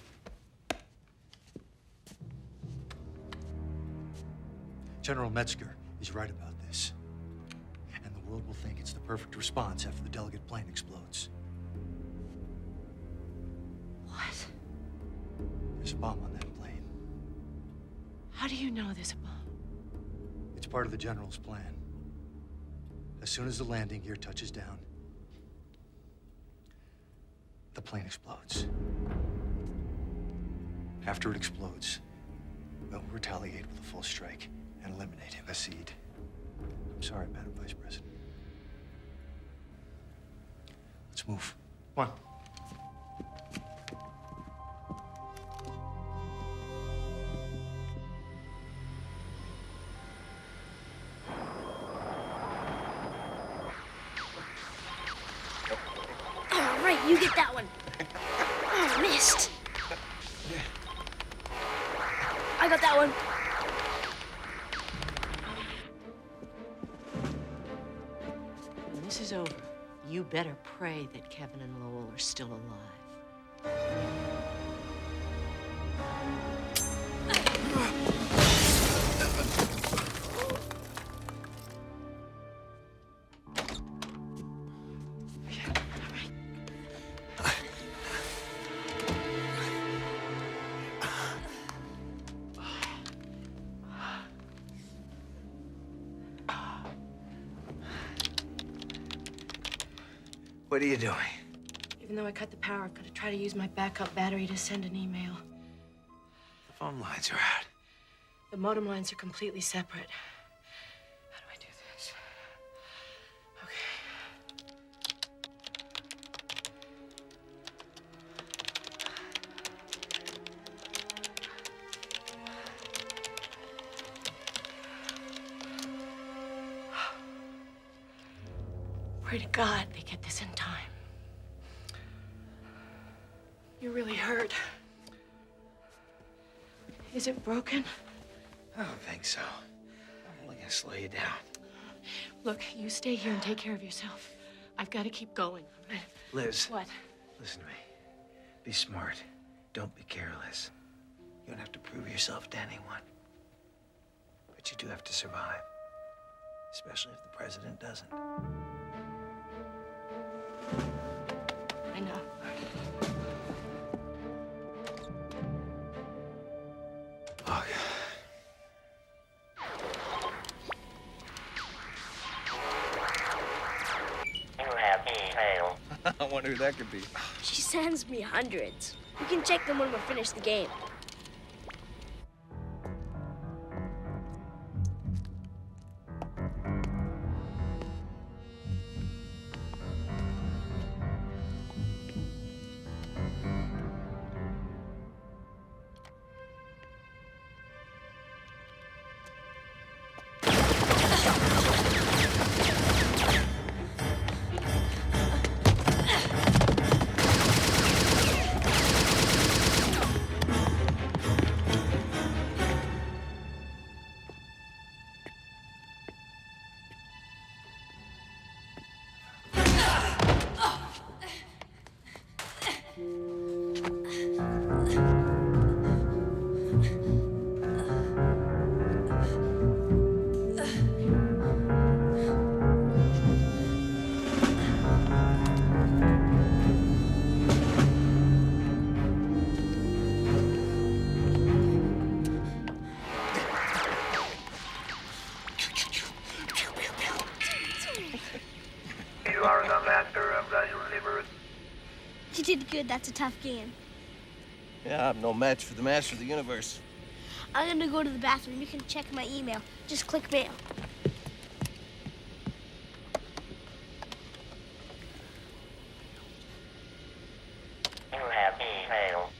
General Metzger is right about this. And the world will think it's the perfect response after the delegate plane explodes. What? There's a bomb on that plane. How do you know there's a bomb? It's part of the general's plan. As soon as the landing gear touches down, the plane explodes. After it explodes, we'll retaliate with a full strike and eliminate him. Accede. I'm sorry, Madam Vice President. Let's move. Come on. You get that one. Oh, missed. I got that one. When this is over, you better pray that Kevin and Lowell are still alive. What are you doing? Even though I cut the power, I've got to try to use my backup battery to send an email. The phone lines are out. The modem lines are completely separate. How do I do this? Pray to God they get this in time. You're really hurt. Is it broken? I don't think so. I'm only gonna slow you down. Look, you stay here and take care of yourself. I've got to keep going. Liz. What? Listen to me. Be smart. Don't be careless. You don't have to prove yourself to anyone. But you do have to survive. Especially if the president doesn't. I know. Look. You have email. I wonder who that could be. She sends me hundreds. We can check them when we're finished the game. You did good. That's a tough game. Yeah, I'm no match for the master of the universe. I'm gonna go to the bathroom. You can check my email. Just click mail. You have email.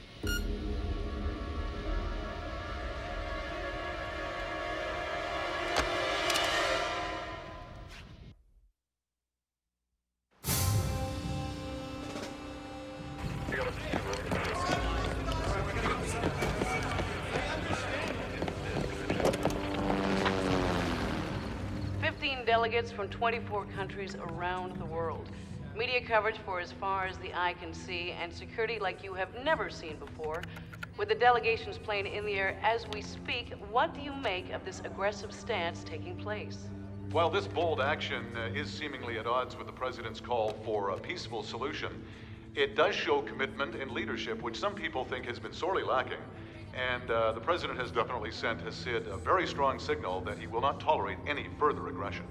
Delegates from 24 countries around the world. Media coverage for as far as the eye can see, and security like you have never seen before. With the delegation's plane in the air as we speak, what do you make of this aggressive stance taking place? While this bold action is seemingly at odds with the president's call for a peaceful solution, it does show commitment and leadership, which some people think has been sorely lacking. And the president has definitely sent Hasid a very strong signal that he will not tolerate any further aggression.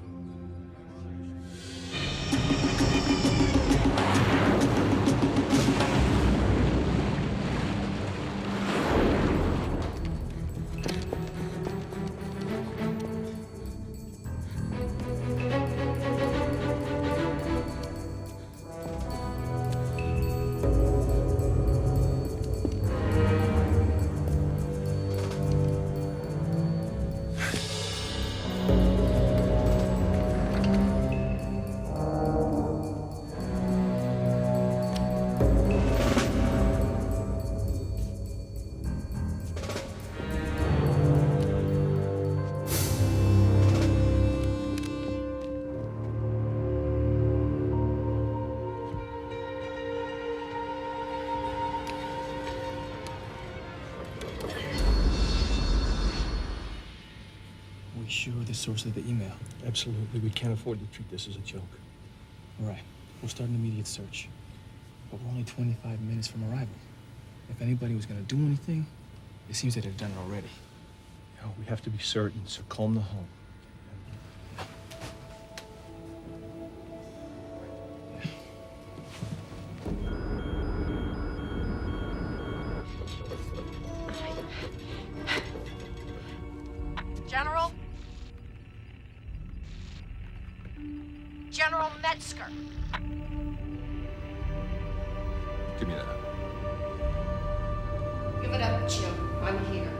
sure of the source of the email? Absolutely. We can't afford to treat this as a joke. All right. We'll start an immediate search. But we're only 25 minutes from arrival. If anybody was going to do anything, it seems that they've done it already. No, we have to be certain, so calm the home. General? General Metzger. Give me that. Give it up, Jim. I'm here.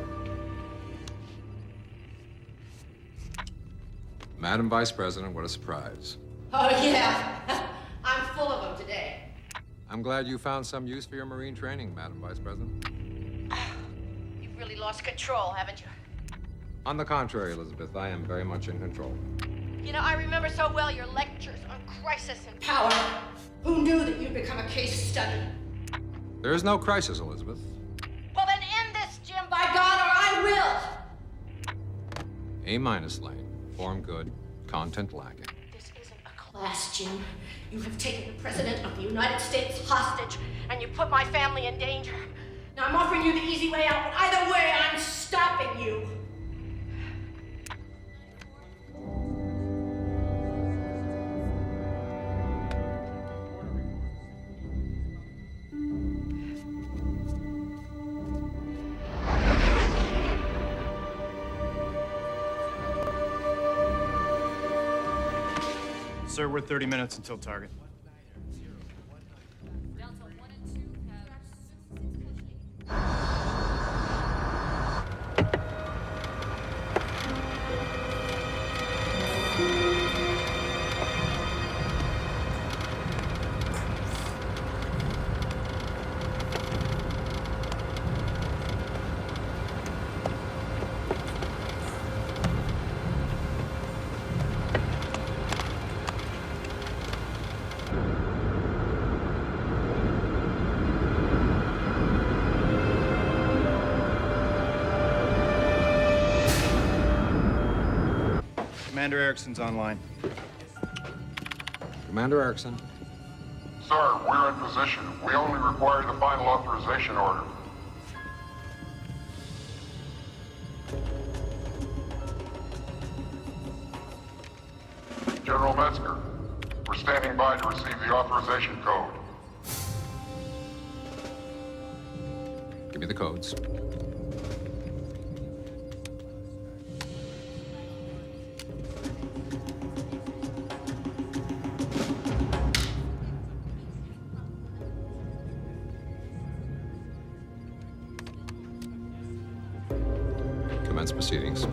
Madam Vice President, what a surprise. Oh, yeah. I'm full of them today. I'm glad you found some use for your Marine training, Madam Vice President. You've really lost control, haven't you? On the contrary, Elizabeth, I am very much in control. You know, I remember so well your lectures on crisis and power. Who knew that you'd become a case study? There is no crisis, Elizabeth. Well, then end this, Jim, by God, or I will! A-, Lane. Form good, content lacking. This isn't a class, Jim. You have taken the President of the United States hostage, and you put my family in danger. Now, I'm offering you the easy way out, but either way, I'm stopping you. Sir, we're 30 minutes until target. Commander Erickson's online. Commander Erickson. Sir, we're in position. We only require the final authorization order. General Metzger, we're standing by to receive the authorization code. Give me the codes. Commence proceedings.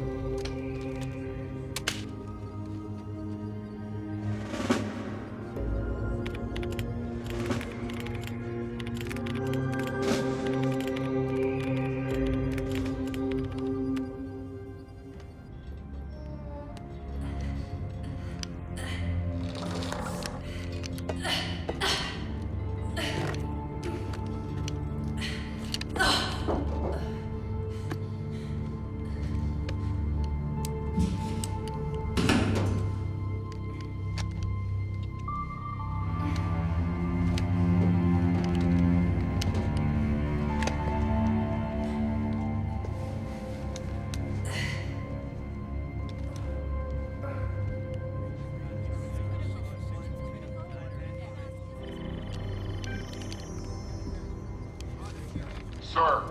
Sir,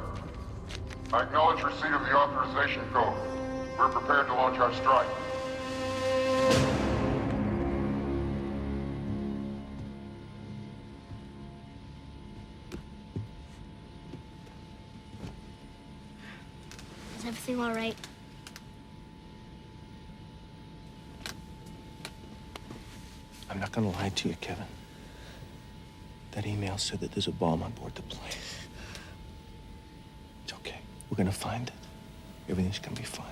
I acknowledge receipt of the authorization code. We're prepared to launch our strike. Is everything all right? I'm not gonna lie to you, Kevin. That email said that there's a bomb on board the plane. It's okay. We're gonna find it. Everything's gonna be fine.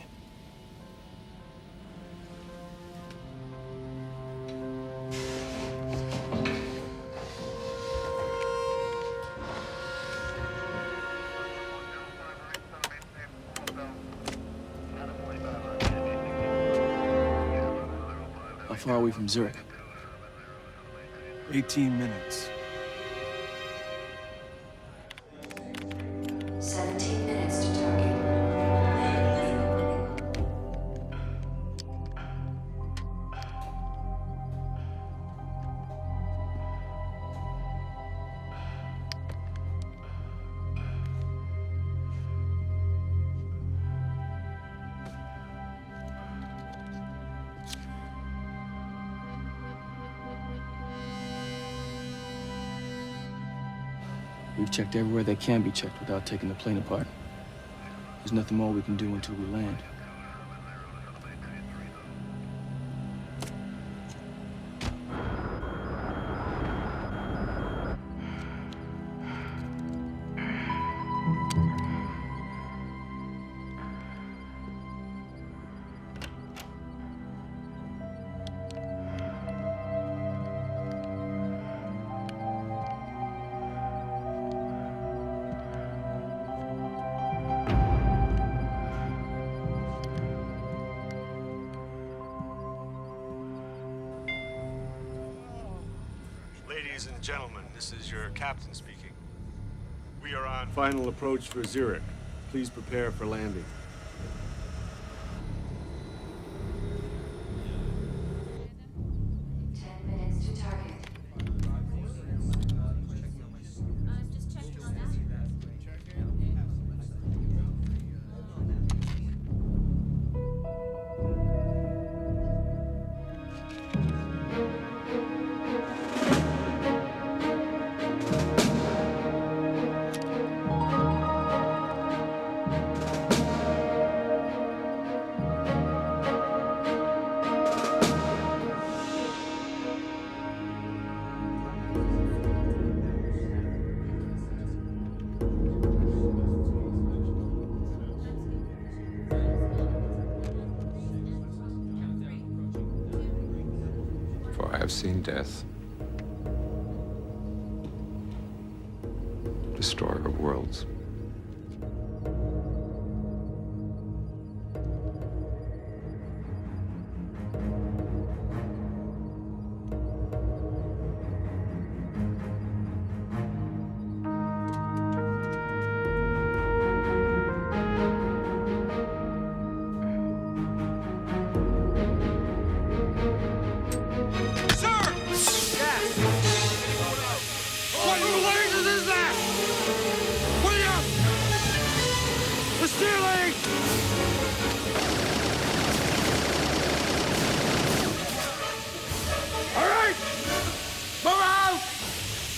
far are we from Zurich? 18 minutes. 17 minutes to target. We've checked everywhere they can be checked without taking the plane apart. There's nothing more we can do until we land. Ladies and gentlemen, this is your captain speaking. We are on final approach for Zurich. Please prepare for landing. For I have seen death, destroyer of worlds.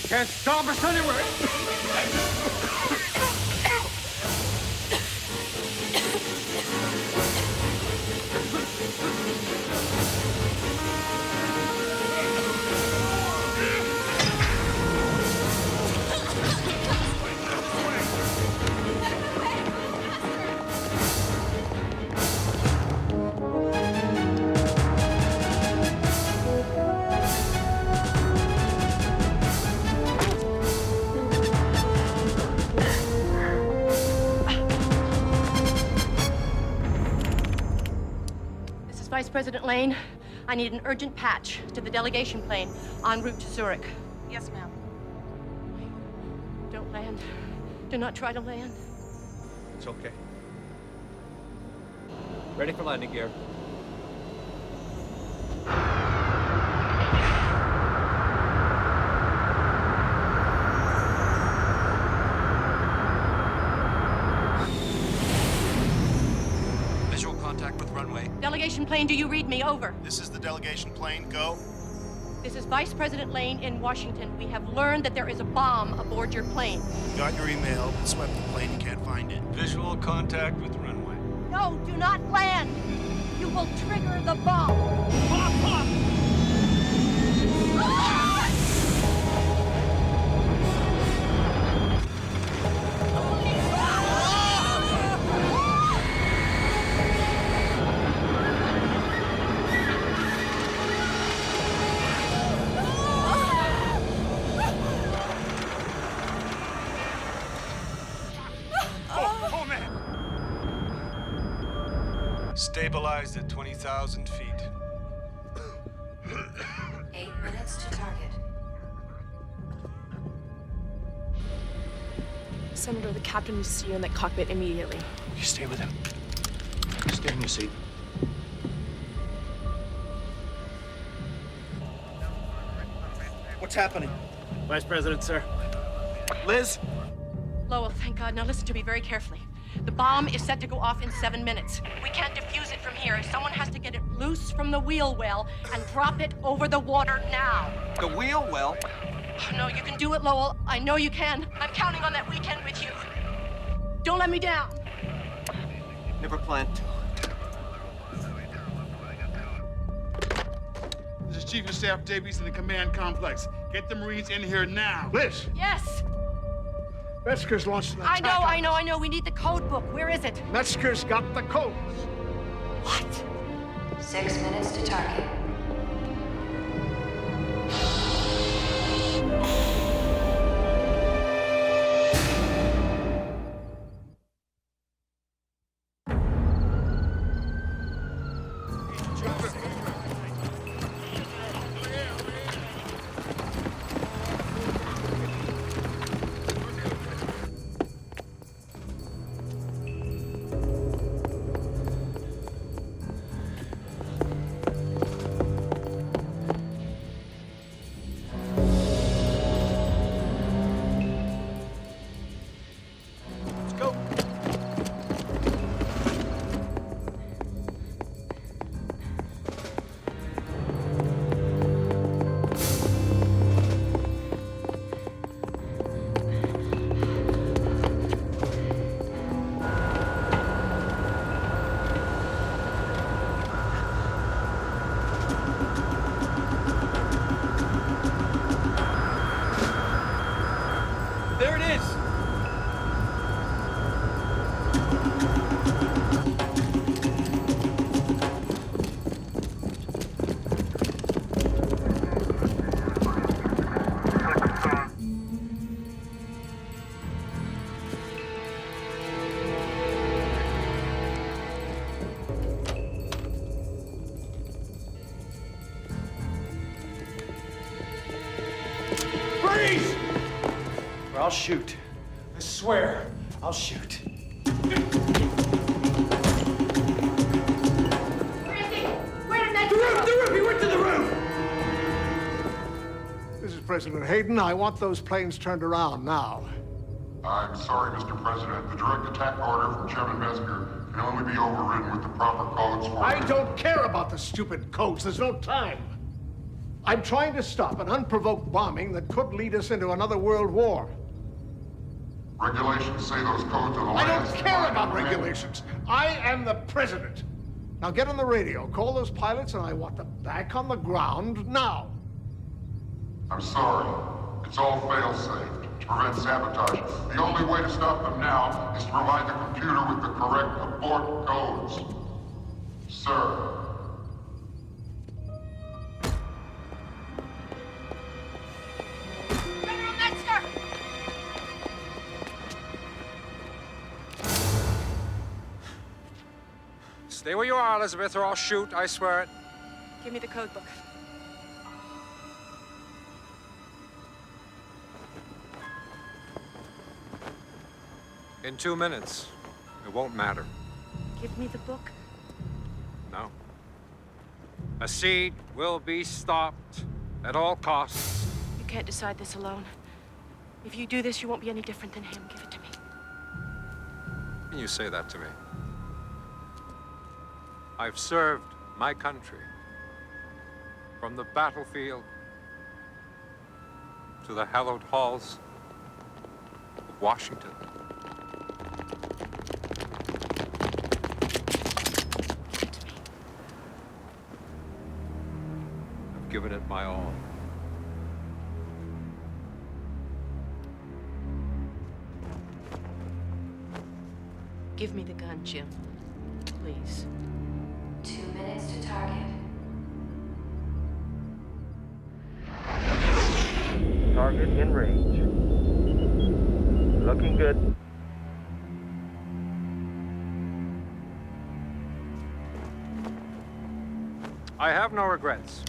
Can't stop us anyway! Vice President Lane, I need an urgent patch to the delegation plane en route to Zurich. Yes, ma'am. Don't land. Do not try to land. It's okay. Ready for landing gear. Visual contact with runway. Delegation plane, do you read me? Over. This is the delegation plane. Go. This is Vice President Lane in Washington. We have learned that there is a bomb aboard your plane. Got your email, but swept the plane. You can't find it. Visual contact with runway. No, do not land. You will trigger the bomb. Pop, pop! Stabilized at 20,000 feet. 8 minutes to target. Senator, the captain needs to see you in that cockpit immediately. You stay with him. Stay in your seat. What's happening? Vice President, sir. Liz? Lowell, thank God. Now listen to me very carefully. The bomb is set to go off in 7 minutes. We can't defuse it from here. Someone has to get it loose from the wheel well and drop it over the water now. The wheel well? Oh, no, you can do it, Lowell. I know you can. I'm counting on that weekend with you. Don't let me down. Never planned to. This is Chief of Staff Davies in the command complex. Get the Marines in here now. Liz! Yes! Metzger's launched an attack. I know. We need the code book. Where is it? Metzger's got the codes. What? 6 minutes to target. There it is! Freeze! Or I'll shoot. I swear, I'll shoot. Where is he? Where did that The roof! He went to the roof! This is President Hayden. I want those planes turned around now. I'm sorry, Mr. President. The direct attack order from Chairman Metzger can only be overridden with the proper codes for... I don't care about the stupid codes. There's no time. I'm trying to stop an unprovoked bombing that could lead us into another world war. Regulations say those codes are the I last... don't care about regulations. I am the president. Now get on the radio, call those pilots, and I want them back on the ground now. I'm sorry. It's all fail-safe to prevent sabotage. The only way to stop them now is to provide the computer with the correct abort codes. Sir. General Metzger! Stay where you are, Elizabeth, or I'll shoot, I swear it. Give me the code book. In 2 minutes. It won't matter. Give me the book. No. A siege will be stopped at all costs. You can't decide this alone. If you do this, you won't be any different than him. Give it to me. How can you say that to me? I've served my country from the battlefield to the hallowed halls of Washington. I've given it my all. Give me the gun, Jim. Please. 2 minutes to target. Target in range. Looking good. I have no regrets.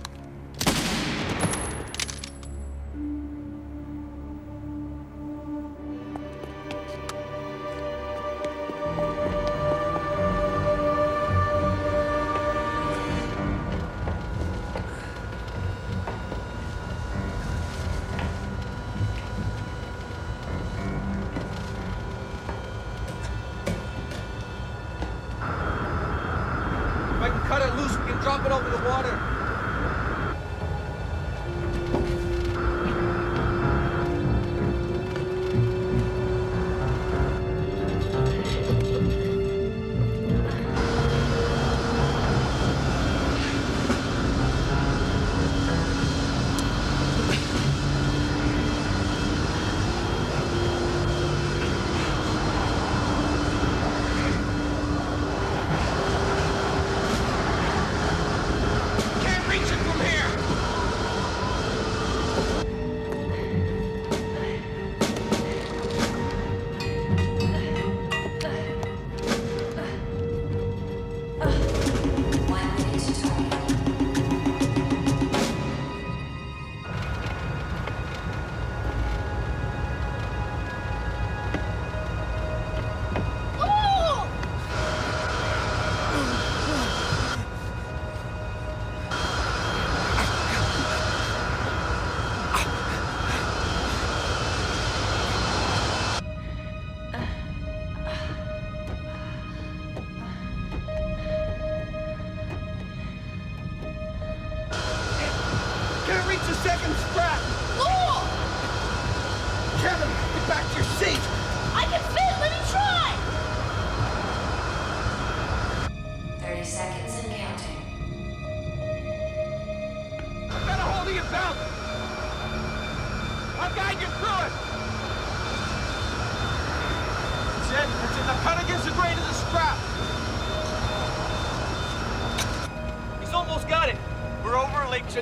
Drop it over the water.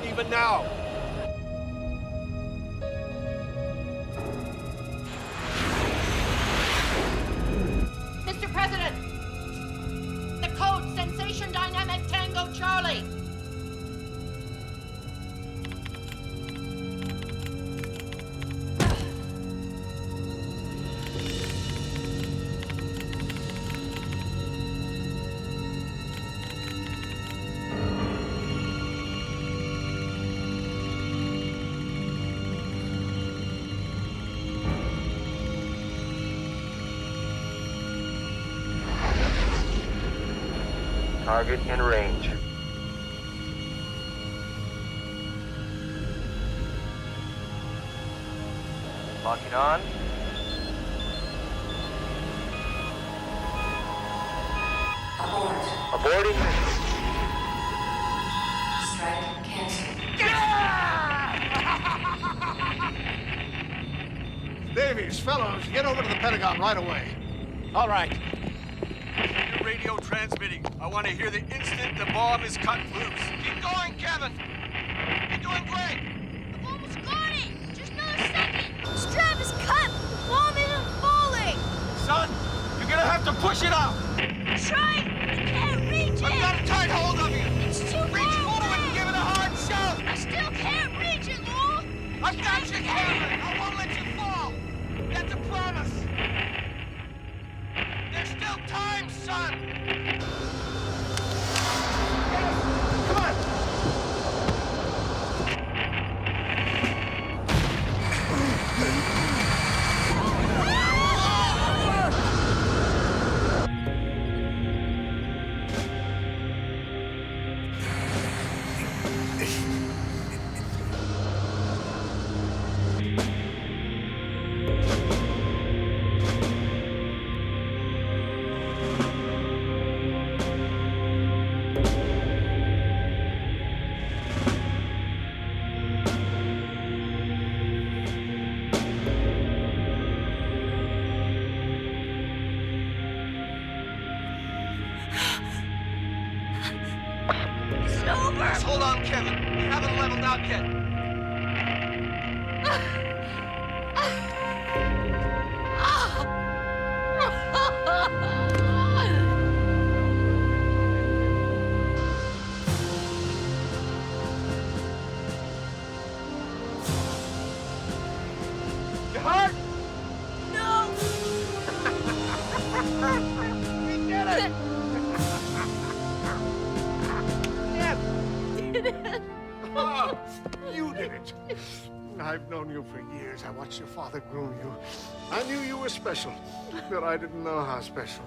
Even now. Mr. President, the code Sensation Dynamic Tango Charlie. Target in range. Locking on. Aborting mission. Strike canceled. Davies, fellows, get over to the Pentagon right away. All right. Your radio transmitting. I want to hear the instant the bomb is cut loose. Keep going, Kevin. You're doing great. I've almost got it. Just another second. Strap is cut. The bomb isn't falling. Son, you're gonna have to push it up. Try. I can't reach it. I've got a tight hold of you. It's too Reach far forward away. and give it a hard shove. I still can't reach it, Law. I've got you, Kevin. I won't let you fall. That's a promise. There's still time, son. Come on. Just hold on, Kevin. We haven't leveled out yet. You hurt? No. We did it. Oh, you did it. I've known you for years. I watched your father groom you. I knew you were special, but I didn't know how special.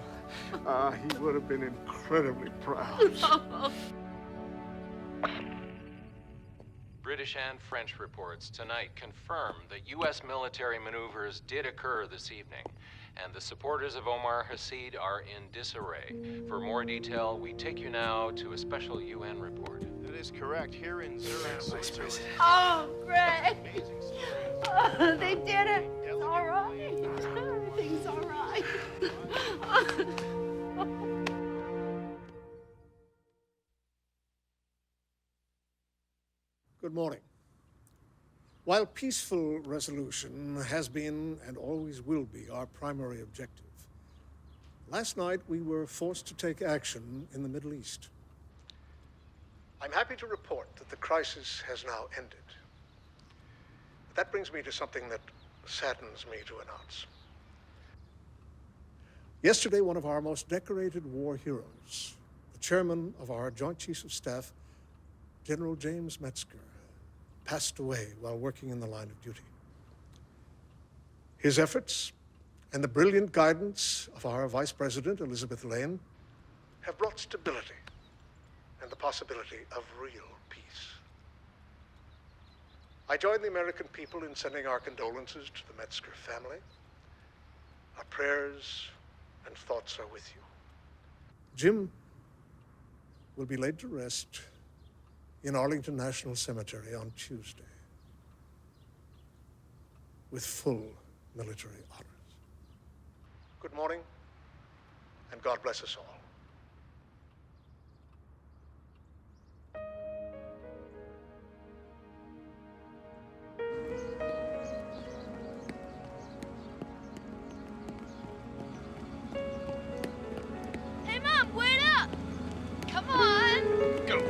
He would have been incredibly proud. British and French reports tonight confirm that U.S. military maneuvers did occur this evening, and the supporters of Omar Hassid are in disarray. For more detail, we take you now to a special UN report. That is correct. Here in Zurich, Switzerland. Oh, Greg! Oh, they did it. It's all right. Everything's all right. Good morning. While peaceful resolution has been and always will be our primary objective, last night we were forced to take action in the Middle East. I'm happy to report that the crisis has now ended. But that brings me to something that saddens me to announce. Yesterday, one of our most decorated war heroes, the chairman of our Joint Chiefs of Staff, General James Metzger, passed away while working in the line of duty. His efforts and the brilliant guidance of our Vice President, Elizabeth Lane, have brought stability and the possibility of real peace. I join the American people in sending our condolences to the Metzger family. Our prayers and thoughts are with you. Jim will be laid to rest in Arlington National Cemetery on Tuesday with full military honors. Good morning, and God bless us all. Hey, Mom, wait up! Come on! Go!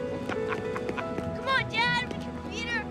Come on, Dad, we can beat her.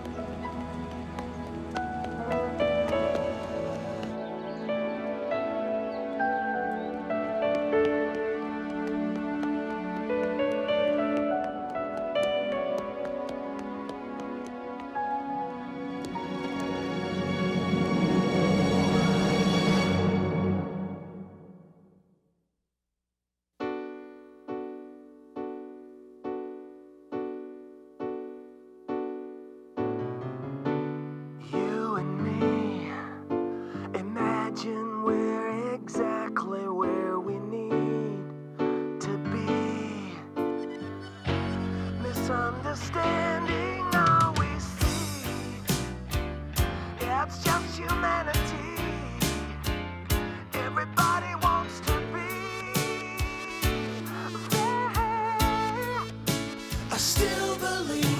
You and me, imagine we're exactly where we need to be. Misunderstanding all we see, it's just humanity. Everybody wants to be there. I still believe